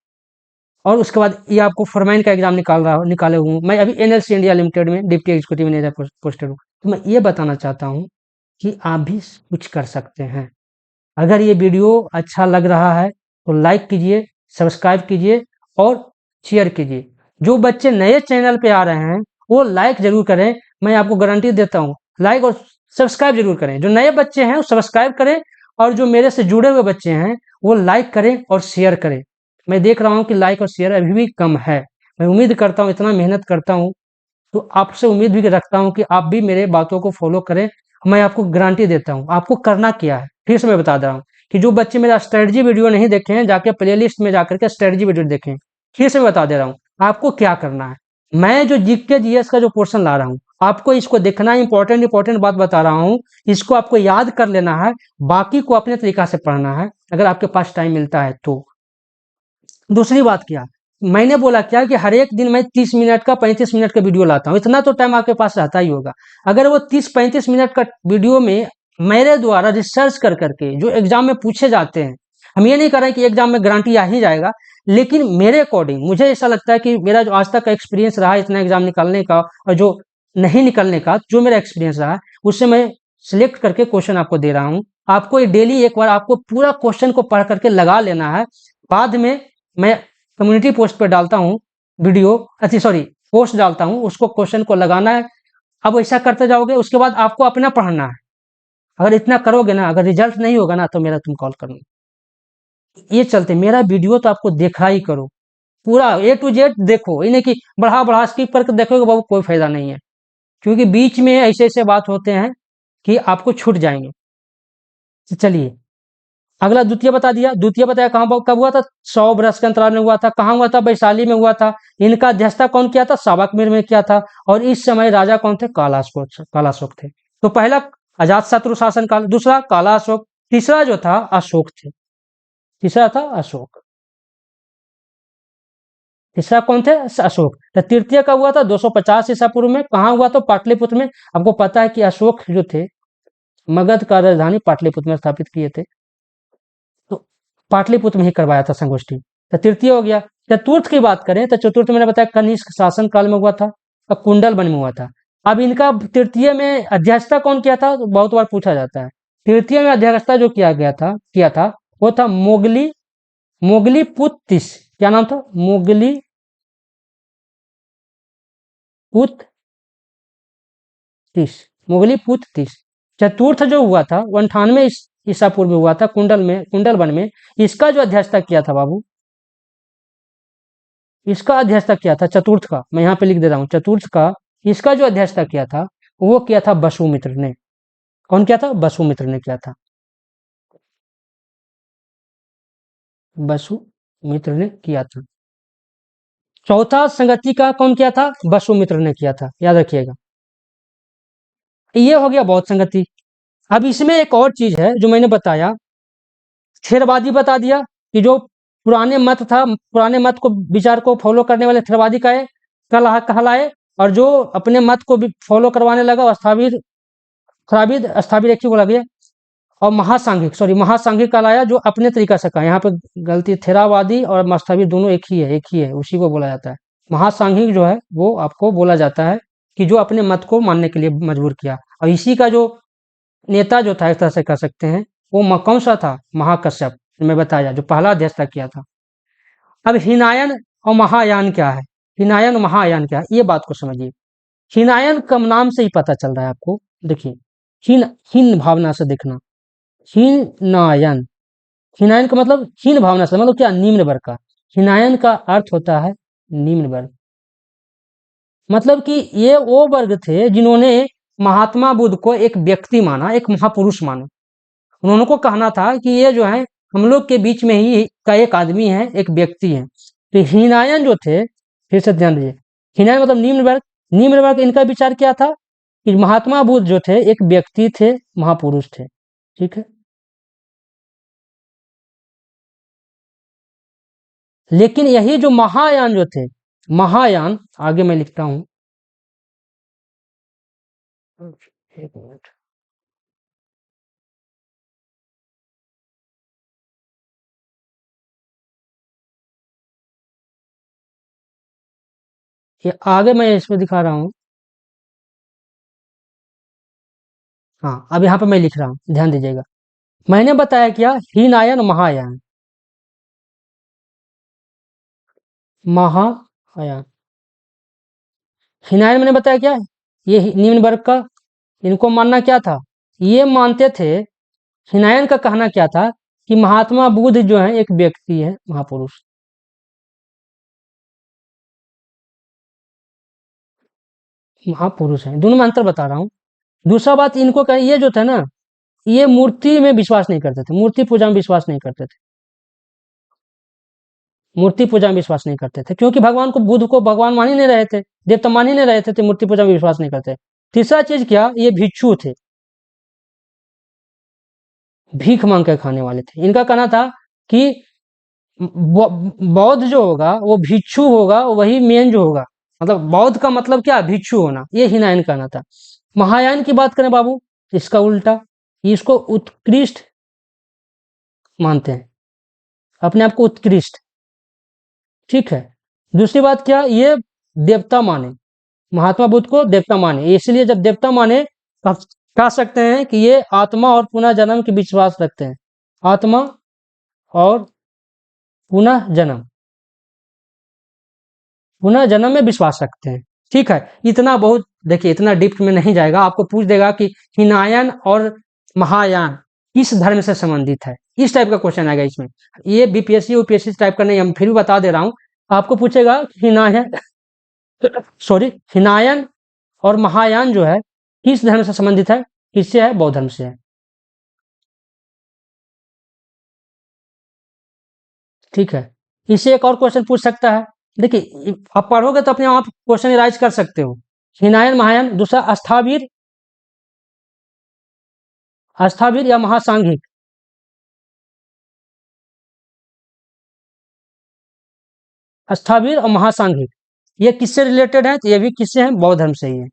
और उसके बाद ये आपको फोरमैन का एग्जाम निकाले हूँ मैं। अभी एनएलसी इंडिया लिमिटेड में डिप्टी एग्जीक्यूटिव मैनेजर पोस्टेड हूँ। तो मैं ये बताना चाहता हूँ कि आप भी कुछ कर सकते हैं। अगर ये वीडियो अच्छा लग रहा है तो लाइक कीजिए, सब्सक्राइब कीजिए और शेयर कीजिए। जो बच्चे नए चैनल पे आ रहे हैं वो लाइक जरूर करें, मैं आपको गारंटी देता हूँ। लाइक और सब्सक्राइब जरूर करें। जो नए बच्चे हैं वो सब्सक्राइब करें, और जो मेरे से जुड़े हुए बच्चे हैं वो लाइक करें और शेयर करें। मैं देख रहा हूँ कि लाइक और शेयर अभी भी कम है। मैं उम्मीद करता हूँ, इतना मेहनत करता हूँ तो आपसे उम्मीद भी रखता हूँ कि आप भी मेरे बातों को फॉलो करें। मैं आपको गारंटी देता हूँ। आपको करना क्या है, फिर से मैं बता दे रहा हूँ कि जो बच्चे मेरा स्ट्रेटजी वीडियो नहीं देखे हैं, जाके प्लेलिस्ट में जाकर के स्ट्रेटजी वीडियो देखें। फिर से मैं बता दे रहा हूँ आपको क्या करना है। मैं जो जीके जीएस का जो पोर्शन ला रहा हूँ, आपको इसको देखना है। इंपॉर्टेंट बात बता रहा हूँ, इसको आपको याद कर लेना है, बाकी को अपने तरीका से पढ़ना है अगर आपके पास टाइम मिलता है तो। दूसरी बात क्या, मैंने बोला क्या कि हर एक दिन मैं 30 मिनट का 35 मिनट का वीडियो लाता हूँ। इतना तो टाइम आपके पास रहता ही होगा। अगर वो 30-35 मिनट का वीडियो में मेरे द्वारा रिसर्च कर करके जो एग्जाम में पूछे जाते हैं, हम ये नहीं कर रहे हैं कि एग्जाम में गारंटी आ ही जाएगा, लेकिन मेरे अकॉर्डिंग मुझे ऐसा लगता है कि मेरा जो आज तक का एक्सपीरियंस रहा है इतना एग्जाम निकालने का और जो नहीं निकलने का, जो मेरा एक्सपीरियंस रहा है उससे मैं सिलेक्ट करके क्वेश्चन आपको दे रहा हूँ। आपको ये डेली एक बार आपको पूरा क्वेश्चन को पढ़ करके लगा लेना है। बाद में मैं कम्युनिटी पोस्ट पे डालता हूँ वीडियो, सॉरी पोस्ट डालता हूँ, उसको क्वेश्चन को लगाना है। अब ऐसा करते जाओगे, उसके बाद आपको अपना पढ़ना है। अगर इतना करोगे ना, अगर रिजल्ट नहीं होगा ना तो मेरा तुम कॉल करना। ये चलते मेरा वीडियो तो आपको देखा ही करो, पूरा A to Z देखो। ये नहीं कि बढ़ा बढ़ा स्किप करके देखोगे बाबू, कोई फायदा नहीं है। क्योंकि बीच में ऐसे ऐसे बात होते हैं कि आपको छूट जाएंगे। तो चलिए, अगला द्वितीय बता दिया। द्वितीय बताया कहाँ कब हुआ था, 100 वर्ष के अंतराल में हुआ था। कहाँ हुआ था, वैशाली में हुआ था। इनका अध्यक्षता कौन किया था, सावकमीर में किया था। और इस समय राजा कौन थे, कालाशोक थे। तो पहला अजात शत्रु शासन काल, दूसरा कालाशोक, तीसरा जो था अशोक थे। तीसरा था अशोक, तीसरा कौन थे, अशोक। तो तृतीय का हुआ था 250 ईसा पूर्व में। कहाँ हुआ तो पाटलिपुत्र में। आपको पता है कि अशोक जो थे मगध का राजधानी पाटलिपुत्र में स्थापित किए थे, तो पाटलिपुत्र में ही करवाया था संगोष्ठी। तो तृतीय हो गया। चतुर्थ की बात करें तो चतुर्थ मैंने बताया कनिष्क शासन काल में हुआ था और कुंडल वन में हुआ था। अब इनका तृतीय में अध्यक्षता कौन किया था, तो बहुत बार पूछा जाता है। तृतीय में अध्यक्षता जो किया था वो था मोगली पुत्तिस। क्या नाम था, मोगली पुत्तिस, मोगली पुत्तिस। चतुर्थ जो हुआ था 98 ईसा पूर्व में हुआ था कुंडल वन में। इसका जो अध्यक्षता किया था बाबू, इसका अध्यक्षता किया था चतुर्थ का, मैं यहाँ पे लिख दे रहा हूँ चतुर्थ का। इसका जो अध्यक्षता किया था वो किया था वसुमित्र ने। कौन किया था, वसुमित्र ने किया था, वसुमित्र ने किया था। चौथा संगति का कौन किया था, वसुमित्र ने किया था, याद रखिएगा। ये हो गया बौद्ध संगति। अब इसमें एक और चीज है जो मैंने बताया, थेरवादी बता दिया कि जो पुराने मत था, पुराने मत को विचार को फॉलो करने वाले थेरवादी कहलाए, और जो अपने मत को भी फॉलो करवाने लगा स्थविर एक ही बोला गया। और महासांघिक कहलाया, जो अपने तरीका से कहा। यहाँ पे गलती, थेरावादी और स्थविर दोनों एक ही है, उसी को बोला जाता है। महासांघिक जो है वो आपको बोला जाता है कि जो अपने मत को मानने के लिए मजबूर किया। और इसी का जो नेता जो था, एक तरह से कह सकते हैं, वो कौन सा था, महाकश्यप। मैं बताया जो पहला अध्यक्षता किया था। अब हिनायन और महायान क्या है, हिनायन और महायान क्या है, ये बात को समझिए। हिनायन का नाम से ही पता चल रहा है आपको। देखिए, हिन हिन भावना से देखना, हिनायन, हिनायन का मतलब हीन भावना से, मतलब क्या, निम्न वर्ग का। हिनायन का अर्थ होता है निम्न वर्ग, मतलब कि ये वो वर्ग थे जिन्होंने महात्मा बुद्ध को एक व्यक्ति माना, एक महापुरुष माना। उन्होंने को कहना था कि ये जो है हम लोग के बीच में ही का एक आदमी है, एक व्यक्ति है। तो हिनायन जो थे, फिर से ध्यान दीजिए, हिनायन मतलब निम्न वर्ग। निम्न वर्ग, इनका विचार क्या था कि महात्मा बुद्ध जो थे एक व्यक्ति थे, महापुरुष थे। ठीक है, लेकिन यही जो महायान जो थे, महायान, आगे मैं लिखता हूं, एक मिनट, ये आगे मैं इसमें दिखा रहा हूं। हाँ, अब यहाँ पे मैं लिख रहा हूँ, ध्यान दीजिएगा। मैंने बताया क्या, हीनायन महायान, महायान, हिनायन मैंने बताया क्या, ये निम्न वर्ग का, इनको मानना क्या था, ये मानते थे, हिनायन का कहना क्या था कि महात्मा बुद्ध जो है एक व्यक्ति है, महापुरुष। महापुरुष है, दोनों में अंतर बता रहा हूँ। दूसरा बात, इनको कह, ये जो था ना, ये मूर्ति में विश्वास नहीं करते थे, मूर्ति पूजा में विश्वास नहीं करते थे, मूर्ति पूजा में विश्वास नहीं करते थे, क्योंकि भगवान को, बुद्ध को भगवान मान ही नहीं रहे थे, देवता मान ही नहीं रहे थे, तो मूर्ति पूजा में विश्वास नहीं करते। तीसरा चीज क्या, ये भिक्षु थे, भीख मांग कर खाने वाले थे। इनका कहना था कि बौद्ध जो होगा वो भिक्षु होगा, वही मेन जो होगा, मतलब बौद्ध का मतलब क्या, भिक्षु होना, ये हिनायन कहना था। महायान की बात करें बाबू, इसका उल्टा, इसको उत्कृष्ट मानते हैं, अपने आप को उत्कृष्ट। ठीक है, दूसरी बात क्या, ये देवता माने, महात्मा बुद्ध को देवता माने, इसलिए जब देवता माने तो आप कह सकते हैं कि ये आत्मा और पुनः जन्म के विश्वास रखते हैं, आत्मा और पुनः जन्म, पुनः जन्म में विश्वास रखते हैं। ठीक है, इतना बहुत, देखिए इतना डीप में नहीं जाएगा, आपको पूछ देगा कि हिनायन और महायान किस धर्म से संबंधित है, इस टाइप का क्वेश्चन आएगा इसमें। ये बीपीएससी यूपीएससी टाइप का नहीं, हम फिर भी बता दे रहा हूं। आपको पूछेगा हिनायन, सॉरी, हिनायन और महायान जो है किस धर्म से संबंधित है, किससे है, बौद्ध धर्म से है। ठीक है, इससे एक और क्वेश्चन पूछ सकता है। देखिए, आप पढ़ोगे तो अपने आप क्वेश्चन राइज कर सकते हो। हिनायन महायान, दूसरा अस्थावीर, अस्थावीर या महासांघिक, अस्थावीर और महासांघिक, ये किससे रिलेटेड है, तो ये भी किससे है, बौद्ध धर्म से ही है।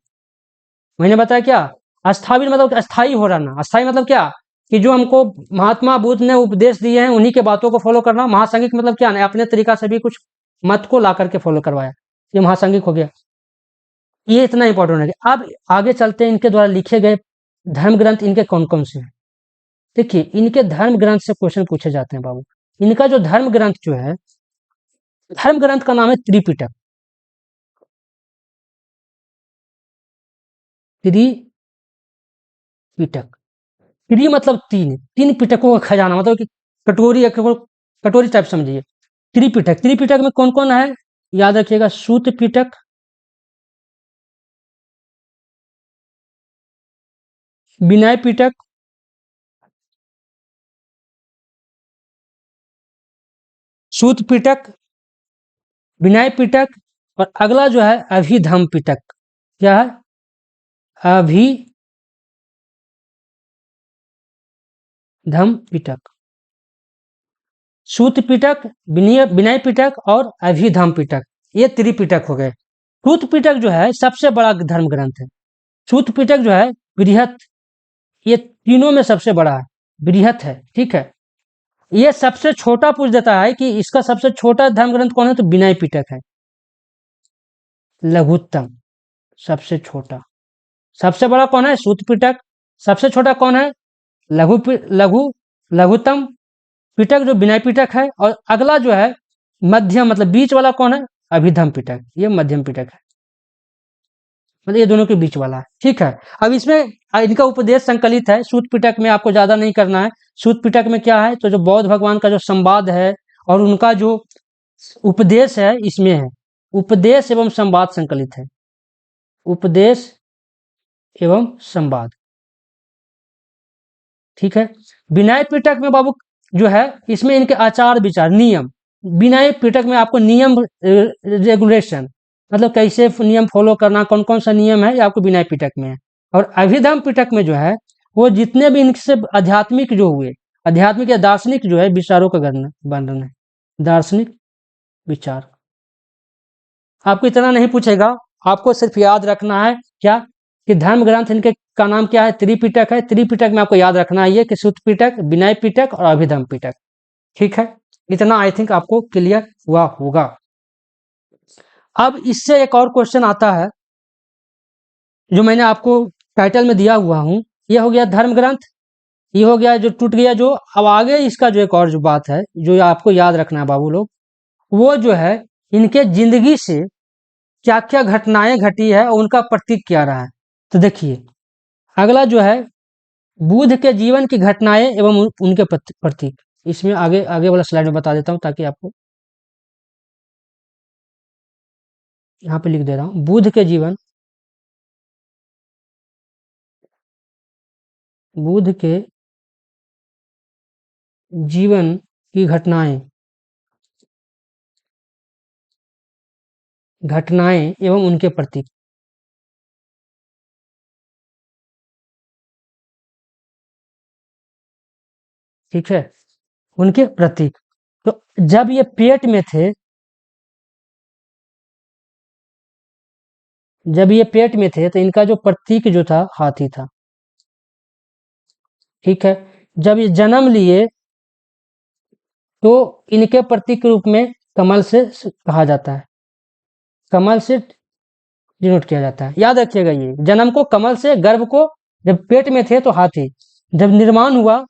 मैंने बताया क्या, अस्थावीर मतलब अस्थाई हो रहना, अस्थाई मतलब क्या, कि जो हमको महात्मा बुद्ध ने उपदेश दिए हैं उन्हीं के बातों को फॉलो करना। महासांघिक मतलब क्या है, अपने तरीका से भी कुछ मत को ला करके फॉलो करवाया, ये महासांघिक हो गया। ये इतना इंपॉर्टेंट है। अब आगे चलते हैं, इनके द्वारा लिखे गए धर्म ग्रंथ इनके कौन कौन से हैं। देखिए, इनके धर्म ग्रंथ से क्वेश्चन पूछे जाते हैं बाबू। इनका जो धर्म ग्रंथ जो है, धर्म ग्रंथ का नाम है त्रिपिटक, त्रिपिटक, त्रि मतलब तीन, तीन पिटकों का खजाना, मतलब कि कटोरी, कटोरी टाइप समझिए। त्रिपिटक, त्रिपिटक में कौन कौन है, याद रखिएगा, सूत पिटक, विनय पिटक, सूत पिटक, विनय पिटक, और अगला जो है अभिधम पिटक। क्या है, अभिधम पिटक, सूत पिटक, विनय विनय पिटक और अभिधम पिटक, ये त्रिपिटक हो गए। सूत पिटक जो है सबसे बड़ा धर्म ग्रंथ है। सूत पिटक जो है बृहत, ये तीनों में सबसे बड़ा है, बृहत है। ठीक है, ये सबसे छोटा पूछ देता है कि इसका सबसे छोटा धर्म ग्रंथ कौन है, तो विनय पिटक है, लघुत्तम, सबसे छोटा। सबसे बड़ा कौन है, सूत पिटक, सबसे छोटा कौन है, लघु लघु लघुत्तम पिटक जो विनय पिटक है, और अगला जो है मध्यम मतलब बीच वाला कौन है? अभिधम पिटक, ये मध्यम पिटक है, मतलब ये दोनों के बीच वाला है। ठीक है, अब इसमें इनका उपदेश संकलित है। सूत पिटक में आपको ज्यादा नहीं करना है। सूत पिटक में क्या है, तो जो बौद्ध भगवान का जो संवाद है और उनका जो उपदेश है इसमें है। उपदेश एवं संवाद संकलित है, उपदेश एवं संवाद। ठीक है, विनय पिटक में बाबू जो है इसमें इनके आचार विचार नियम, विनय पिटक में आपको नियम रेगुलेशन मतलब कैसे नियम फॉलो करना, कौन कौन सा नियम है, ये आपको विनय पिटक में है। और अभिधम पिटक में जो है वो जितने भी इनसे आध्यात्मिक जो हुए, आध्यात्मिक या दार्शनिक जो है विचारों का वर्णन है, दार्शनिक विचार। आपको इतना नहीं पूछेगा, आपको सिर्फ याद रखना है क्या, कि धर्म ग्रंथ इनके का नाम क्या है, त्रिपिटक है। त्रिपिटक में आपको याद रखना है ये कि सूत पिटक, विनय पिटक और अभिधम पिटक। ठीक है, इतना आई थिंक आपको क्लियर हुआ होगा। अब इससे एक और क्वेश्चन आता है जो मैंने आपको टाइटल में दिया हुआ हूं, ये हो गया धर्म ग्रंथ, ये हो गया जो टूट गया जो। अब आगे इसका जो एक और जो बात है जो आपको याद रखना है बाबू लोग, वो जो है इनके जिंदगी से क्या क्या घटनाएं घटी है और उनका प्रतीक क्या रहा है। तो देखिए अगला जो है बुद्ध के जीवन की घटनाएं एवं उनके प्रतीक, इसमें आगे आगे वाला स्लाइड में बता देता हूं ताकि आपको यहाँ पे लिख दे रहा हूं। बुद्ध के जीवन, बुद्ध के जीवन की घटनाएं एवं उनके प्रतीक। ठीक है, उनके प्रतीक। तो जब ये पेट में थे, जब ये पेट में थे तो इनका जो प्रतीक जो था हाथी था। ठीक है, जब ये जन्म लिए तो इनके प्रतीक के रूप में कमल से कहा जाता है, कमल से डिनोट किया जाता है। याद रखिएगा ये जन्म को कमल से, गर्भ को जब पेट में थे तो हाथी, जब निर्माण हुआ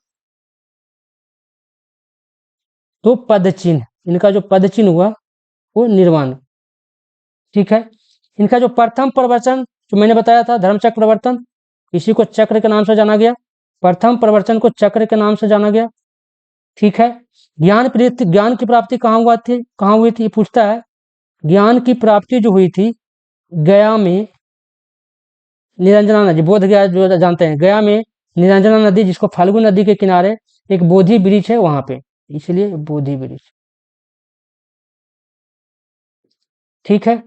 तो पद चिन्ह, इनका जो पद चिन्ह हुआ वो निर्वाण। ठीक है, इनका जो प्रथम प्रवचन जो मैंने बताया था धर्मचक्र प्रवर्तन, इसी को चक्र के नाम से जाना गया, प्रथम प्रवचन को चक्र के नाम से जाना गया। ठीक है, ज्ञान की प्राप्ति कहाँ हुई थी, पूछता है। ज्ञान की प्राप्ति जो हुई थी गया में निरंजना नदी, बोध गया जो जानते हैं, गया में निरंजना नदी जिसको फाल्गु नदी के किनारे एक बोधि वृक्ष है वहां पे, इसलिए बोधि वृक्ष। ठीक है,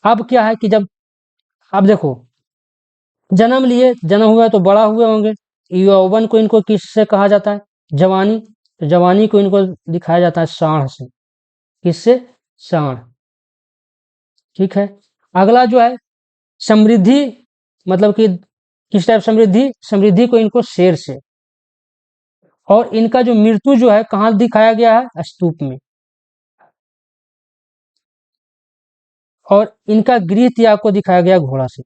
अब क्या है कि जब अब देखो जन्म लिए, जन्म हुआ तो बड़ा हुए होंगे, यौवन को इनको किससे कहा जाता है, जवानी, तो जवानी को इनको दिखाया जाता है साढ़ से, किससे, साढ़। ठीक है, अगला जो है समृद्धि, मतलब कि किस टाइप समृद्धि, समृद्धि को इनको शेर से। और इनका जो मृत्यु जो है कहाँ दिखाया गया है, स्तूप में। और इनका गृह त्याग को दिखाया गया घोड़ा से।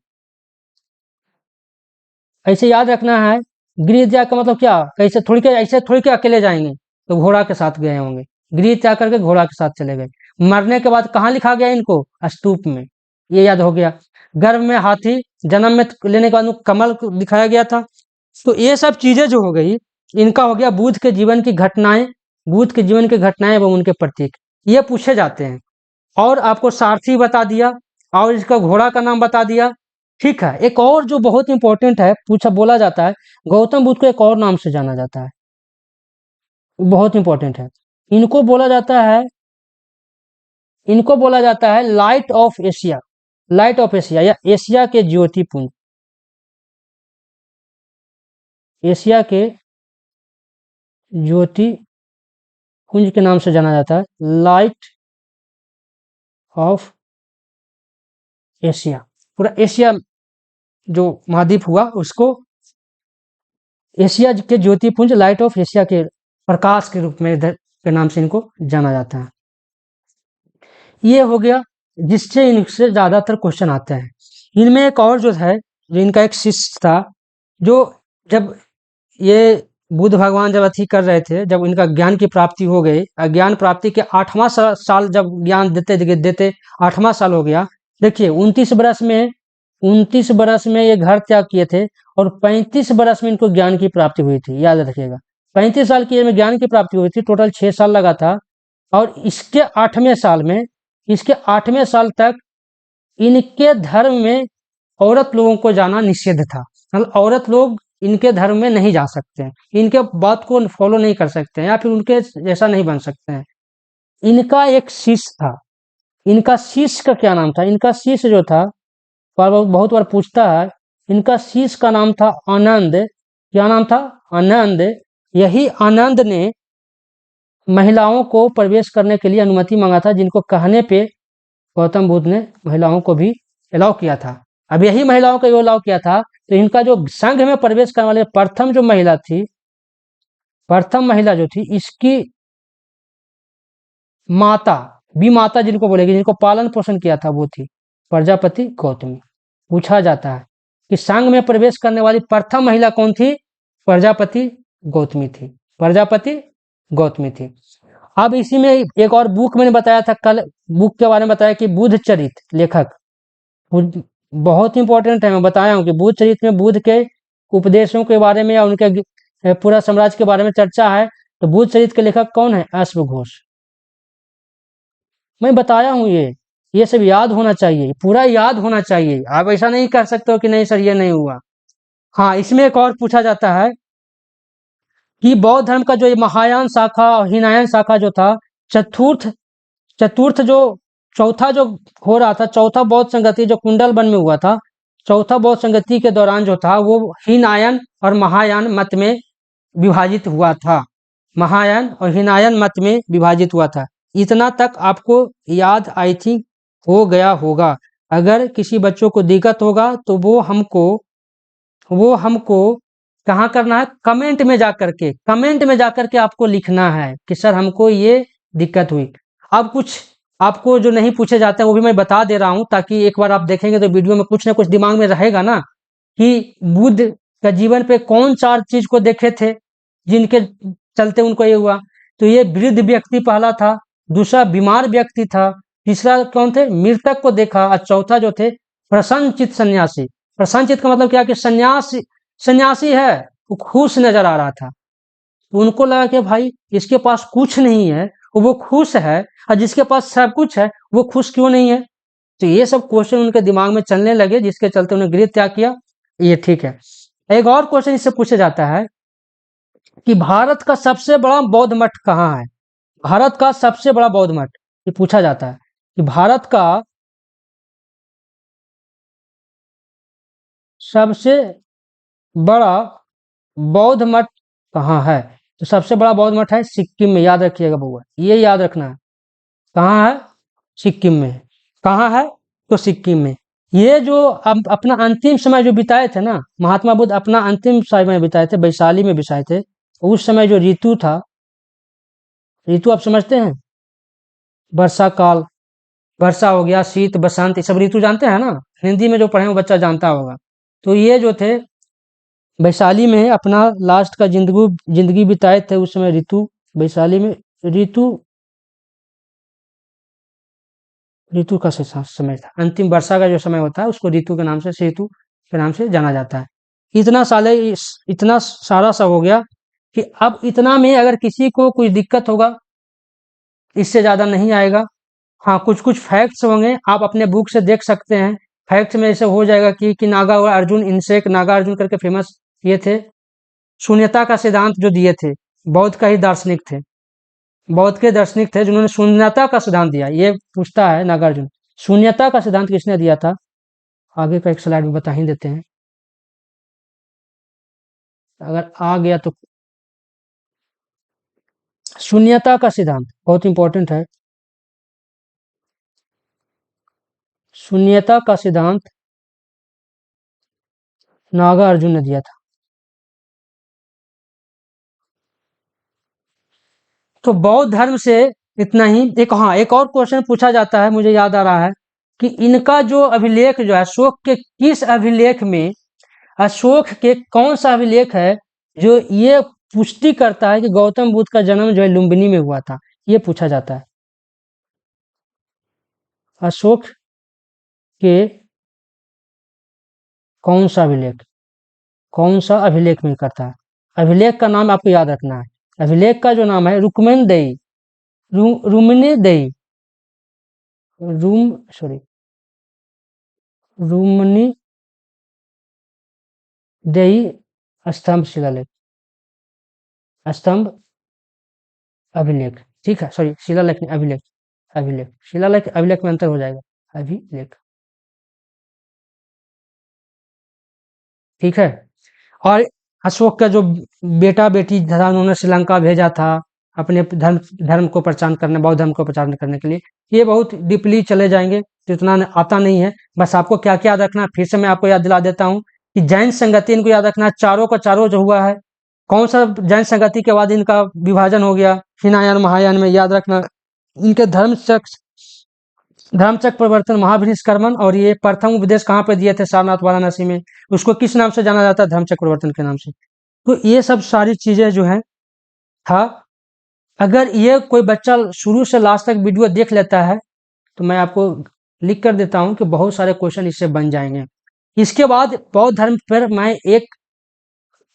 ऐसे याद रखना है, गृह त्याग का मतलब क्या, कैसे थोड़ी के ऐसे थोड़ी के अकेले जाएंगे, तो घोड़ा के साथ गए होंगे, गृह त्याग करके घोड़ा के साथ चले गए। मरने के बाद कहाँ लिखा गया इनको, स्तूप में, ये याद हो गया। गर्भ में हाथी, जन्म में लेने के बाद उनको कमल को दिखाया गया था। तो ये सब चीजें जो हो गई, इनका हो गया बुद्ध के जीवन की घटनाएं, बुद्ध के जीवन की घटनाएं एवं उनके प्रतीक, ये पूछे जाते हैं। और आपको सारथी बता दिया और इसका घोड़ा का नाम बता दिया। ठीक है, एक और जो बहुत इंपॉर्टेंट है, पूछा बोला जाता है, गौतम बुद्ध को एक और नाम से जाना जाता है, बहुत इंपॉर्टेंट है। इनको बोला जाता है, इनको बोला जाता है light of Asia, light of Asia या एशिया के ज्योति पुंज, एशिया के ज्योति पुंज के नाम से जाना जाता है, लाइट ऑफ एशिया। पूरा एशिया जो महाद्वीप हुआ उसको एशिया के ज्योतिपुंज, लाइट ऑफ एशिया के प्रकाश के रूप में इधर के नाम से इनको जाना जाता है। ये हो गया जिससे इनसे ज्यादातर क्वेश्चन आते हैं। इनमें एक और जो है, जो इनका एक शिष्य था, जो जब ये बुद्ध भगवान जब अथी कर रहे थे, जब इनका ज्ञान की प्राप्ति हो गई, ज्ञान प्राप्ति के 8वां साल जब ज्ञान देते देते 8वां साल हो गया। देखिए 29 बरस में ये घर त्याग किए थे और 35 बरस में इनको ज्ञान की प्राप्ति हुई थी, याद रखिएगा। 35 साल की एज में ज्ञान की प्राप्ति हुई थी, टोटल 6 साल लगा था। और इसके 8वें साल तक इनके धर्म में औरत लोगों को जाना निषिद्ध था। मतलब औरत लोग इनके धर्म में नहीं जा सकते हैं, इनके बात को फॉलो नहीं कर सकते हैं, या फिर उनके जैसा नहीं बन सकते हैं। इनका एक शिष्य था, इनका शिष्य का क्या नाम था? इनका शिष्य जो था, बहुत बार पूछता है, इनका शिष्य का नाम था आनंद। क्या नाम था? आनंद। यही आनंद ने महिलाओं को प्रवेश करने के लिए अनुमति मांगा था, जिनको कहने पे गौतम बुद्ध ने महिलाओं को भी अलाउ किया था। अब यही महिलाओं को अलाउ किया था, तो इनका जो संघ में प्रवेश करने वाले प्रथम जो महिला थी, प्रथम महिला जो थी, इसकी माता, माता जिनको बोलेगी, जिनको पालन पोषण किया था, वो थी प्रजापति गौतमी। पूछा जाता है कि संघ में प्रवेश करने वाली प्रथम महिला कौन थी? प्रजापति गौतमी थी, प्रजापति गौतमी थी। अब इसी में एक और बुक मैंने बताया था कल, बुक के बारे में बताया कि बुद्ध चरित लेखक, बहुत इंपॉर्टेंट है। मैं बताया हूँ कि बुद्ध चरित में बुद्ध के उपदेशों के बारे में या उनके पूरा साम्राज्य के बारे में चर्चा है। तो बुद्ध चरित के लेखक कौन है? अश्व घोष। मैं बताया हूँ, ये सब याद होना चाहिए, पूरा याद होना चाहिए। आप ऐसा नहीं कर सकते हो कि नहीं सर ये नहीं हुआ। हाँ, इसमें एक और पूछा जाता है कि बौद्ध धर्म का जो ये महायान शाखा और हीनयान शाखा जो था, चतुर्थ चतुर्थ जो चौथा जो हो रहा था, चौथा बौद्ध संगति जो कुंडल वन में हुआ था, चौथा बौद्ध संगति के दौरान जो था, वो हीनयान और महायान मत में विभाजित हुआ था। महायान और हीनयान मत में विभाजित हुआ था। इतना तक आपको याद आई थिंक हो गया होगा। अगर किसी बच्चों को दिक्कत होगा तो वो हमको कहाँ करना है? कमेंट में जाकर के आपको लिखना है कि सर हमको ये दिक्कत हुई। अब कुछ आपको जो नहीं पूछे जाते हैं वो भी मैं बता दे रहा हूँ, ताकि एक बार आप देखेंगे तो वीडियो में कुछ ना कुछ दिमाग में रहेगा ना, कि बुद्ध का जीवन पे कौन 4 चीज को देखे थे जिनके चलते उनको ये हुआ। तो ये वृद्ध व्यक्ति पहला था, दूसरा बीमार व्यक्ति था, तीसरा कौन थे? मृतक को देखा, और चौथा जो थे प्रसन्नचित्त सन्यासी। प्रसन्नचित्त का मतलब क्या? कि सन्यासी है, वो खुश नजर आ रहा था। तो उनको लगा कि भाई इसके पास कुछ नहीं है, वो खुश है, और जिसके पास सब कुछ है वो खुश क्यों नहीं है? तो ये सब क्वेश्चन उनके दिमाग में चलने लगे, जिसके चलते उन्हें गृह त्याग किया। ये ठीक है। एक और क्वेश्चन इससे पूछा जाता है कि भारत का सबसे बड़ा बौद्ध मठ कहाँ है? भारत का सबसे बड़ा बौद्ध मठ, ये पूछा जाता है कि भारत का सबसे बड़ा बौद्ध मठ कहाँ है? तो सबसे बड़ा बौद्ध मठ है सिक्किम में, याद रखिएगा बउआ, ये याद रखना है। कहाँ है? सिक्किम में। कहाँ है? तो सिक्किम में। ये जो अपना अंतिम समय जो बिताए थे ना, महात्मा बुद्ध अपना अंतिम समय बिताए थे, वैशाली में बिताए थे। उस समय जो ऋतु था, ऋतु आप समझते हैं? वर्षा काल, वर्षा हो गया, शीत, बसंत, ये सब ऋतु जानते हैं ना? हिंदी में जो पढ़े वो बच्चा जानता होगा। तो ये जो थे वैशाली में अपना लास्ट का जिंदगी बिताए थे। उस समय ऋतु, वैशाली में ऋतु का समय था। अंतिम वर्षा का जो समय होता है उसको ऋतु के नाम से, ऋतु के नाम से जाना जाता है। इतना सारा सा हो गया कि अब इतना में अगर किसी को कुछ दिक्कत होगा, इससे ज्यादा नहीं आएगा। हाँ, कुछ कुछ फैक्ट्स होंगे, आप अपने बुक से देख सकते हैं। फैक्ट्स में ऐसे हो जाएगा कि नागा और अर्जुन, इनसेक नागा अर्जुन करके फेमस ये थे, शून्यता का सिद्धांत जो दिए थे, बौद्ध का ही दार्शनिक थे, बौद्ध के दार्शनिक थे जिन्होंने शून्यता का सिद्धांत दिया। ये पूछता है नागार्जुन, शून्यता का सिद्धांत किसने दिया था? आगे का एक स्लाइड में बता ही देते हैं, अगर आ गया तो। शून्यता का सिद्धांत बहुत इंपॉर्टेंट है। शून्यता का सिद्धांत नागा अर्जुन ने दिया था। तो बौद्ध धर्म से इतना ही। एक और क्वेश्चन पूछा जाता है, मुझे याद आ रहा है कि इनका जो अभिलेख जो है, अशोक के किस अभिलेख में, अशोक के कौन सा अभिलेख है जो ये पुष्टि करता है कि गौतम बुद्ध का जन्म जो है लुम्बिनी में हुआ था, ये पूछा जाता है। अशोक के कौन सा अभिलेख, कौन सा अभिलेख में करता है? अभिलेख का नाम आपको याद रखना है। अभिलेख का जो नाम है रुक्मिन देई, रुमने देई, रूम सॉरी रूमनी देई स्तंभ शिलालेख, स्तंभ अभिलेख, ठीक है, सॉरी शिलालेख नहीं, अभिलेख, अभिलेख, शिलालेख अभिलेख में अंतर हो जाएगा, अभिलेख, ठीक है। और अशोक का जो बेटा बेटी था उन्होंने श्रीलंका भेजा था अपने धर्म धर्म को प्रचार करने, बौद्ध धर्म को प्रचार करने के लिए। ये बहुत डीपली चले जाएंगे तो इतना आता नहीं है। बस आपको क्या क्या याद रखना है, फिर से मैं आपको याद दिला देता हूँ कि जैन संगति इनको याद रखना है, चारों का चारों जो हुआ है, कौन सा जैन संगति के बाद इनका विभाजन हो गया हिनायान महायान में, याद रखना। इनके धर्मचक्र प्रवर्तन महाभिनिष्कर्मण, और ये प्रथम उपदेश कहाँ पे दिए थे? सारनाथ वाराणसी में। उसको किस नाम से जाना जाता है? धर्मचक्र प्रवर्तन के नाम से। तो ये सब सारी चीजें जो है था, अगर ये कोई बच्चा शुरू से लास्ट तक वीडियो देख लेता है तो मैं आपको लिख कर देता हूं कि बहुत सारे क्वेश्चन इससे बन जाएंगे। इसके बाद बौद्ध धर्म पर मैं एक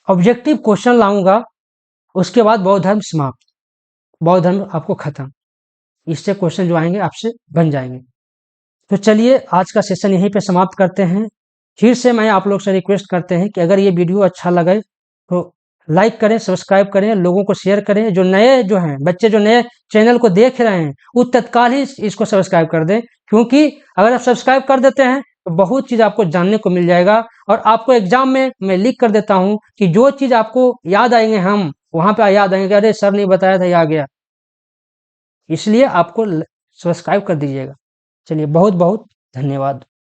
ऑब्जेक्टिव क्वेश्चन लाऊंगा, उसके बाद बौद्ध धर्म समाप्त, बौद्ध धर्म आपको खत्म। इससे क्वेश्चन जो आएंगे आपसे बन जाएंगे। तो चलिए आज का सेशन यहीं पे समाप्त करते हैं। फिर से मैं आप लोग से रिक्वेस्ट करते हैं कि अगर ये वीडियो अच्छा लगे तो लाइक करें, सब्सक्राइब करें, लोगों को शेयर करें। जो नए जो हैं बच्चे जो नए चैनल को देख रहे हैं वो तत्काल ही इसको सब्सक्राइब कर दें, क्योंकि अगर आप सब्सक्राइब कर देते हैं तो बहुत चीज़ आपको जानने को मिल जाएगा। और आपको एग्जाम में मैं लिख कर देता हूँ कि जो चीज़ आपको याद आएंगे हम वहाँ पे याद आएंगे, अरे सर ने बताया था, ये आ गया। इसलिए आपको सब्सक्राइब कर दीजिएगा। चलिए बहुत बहुत धन्यवाद।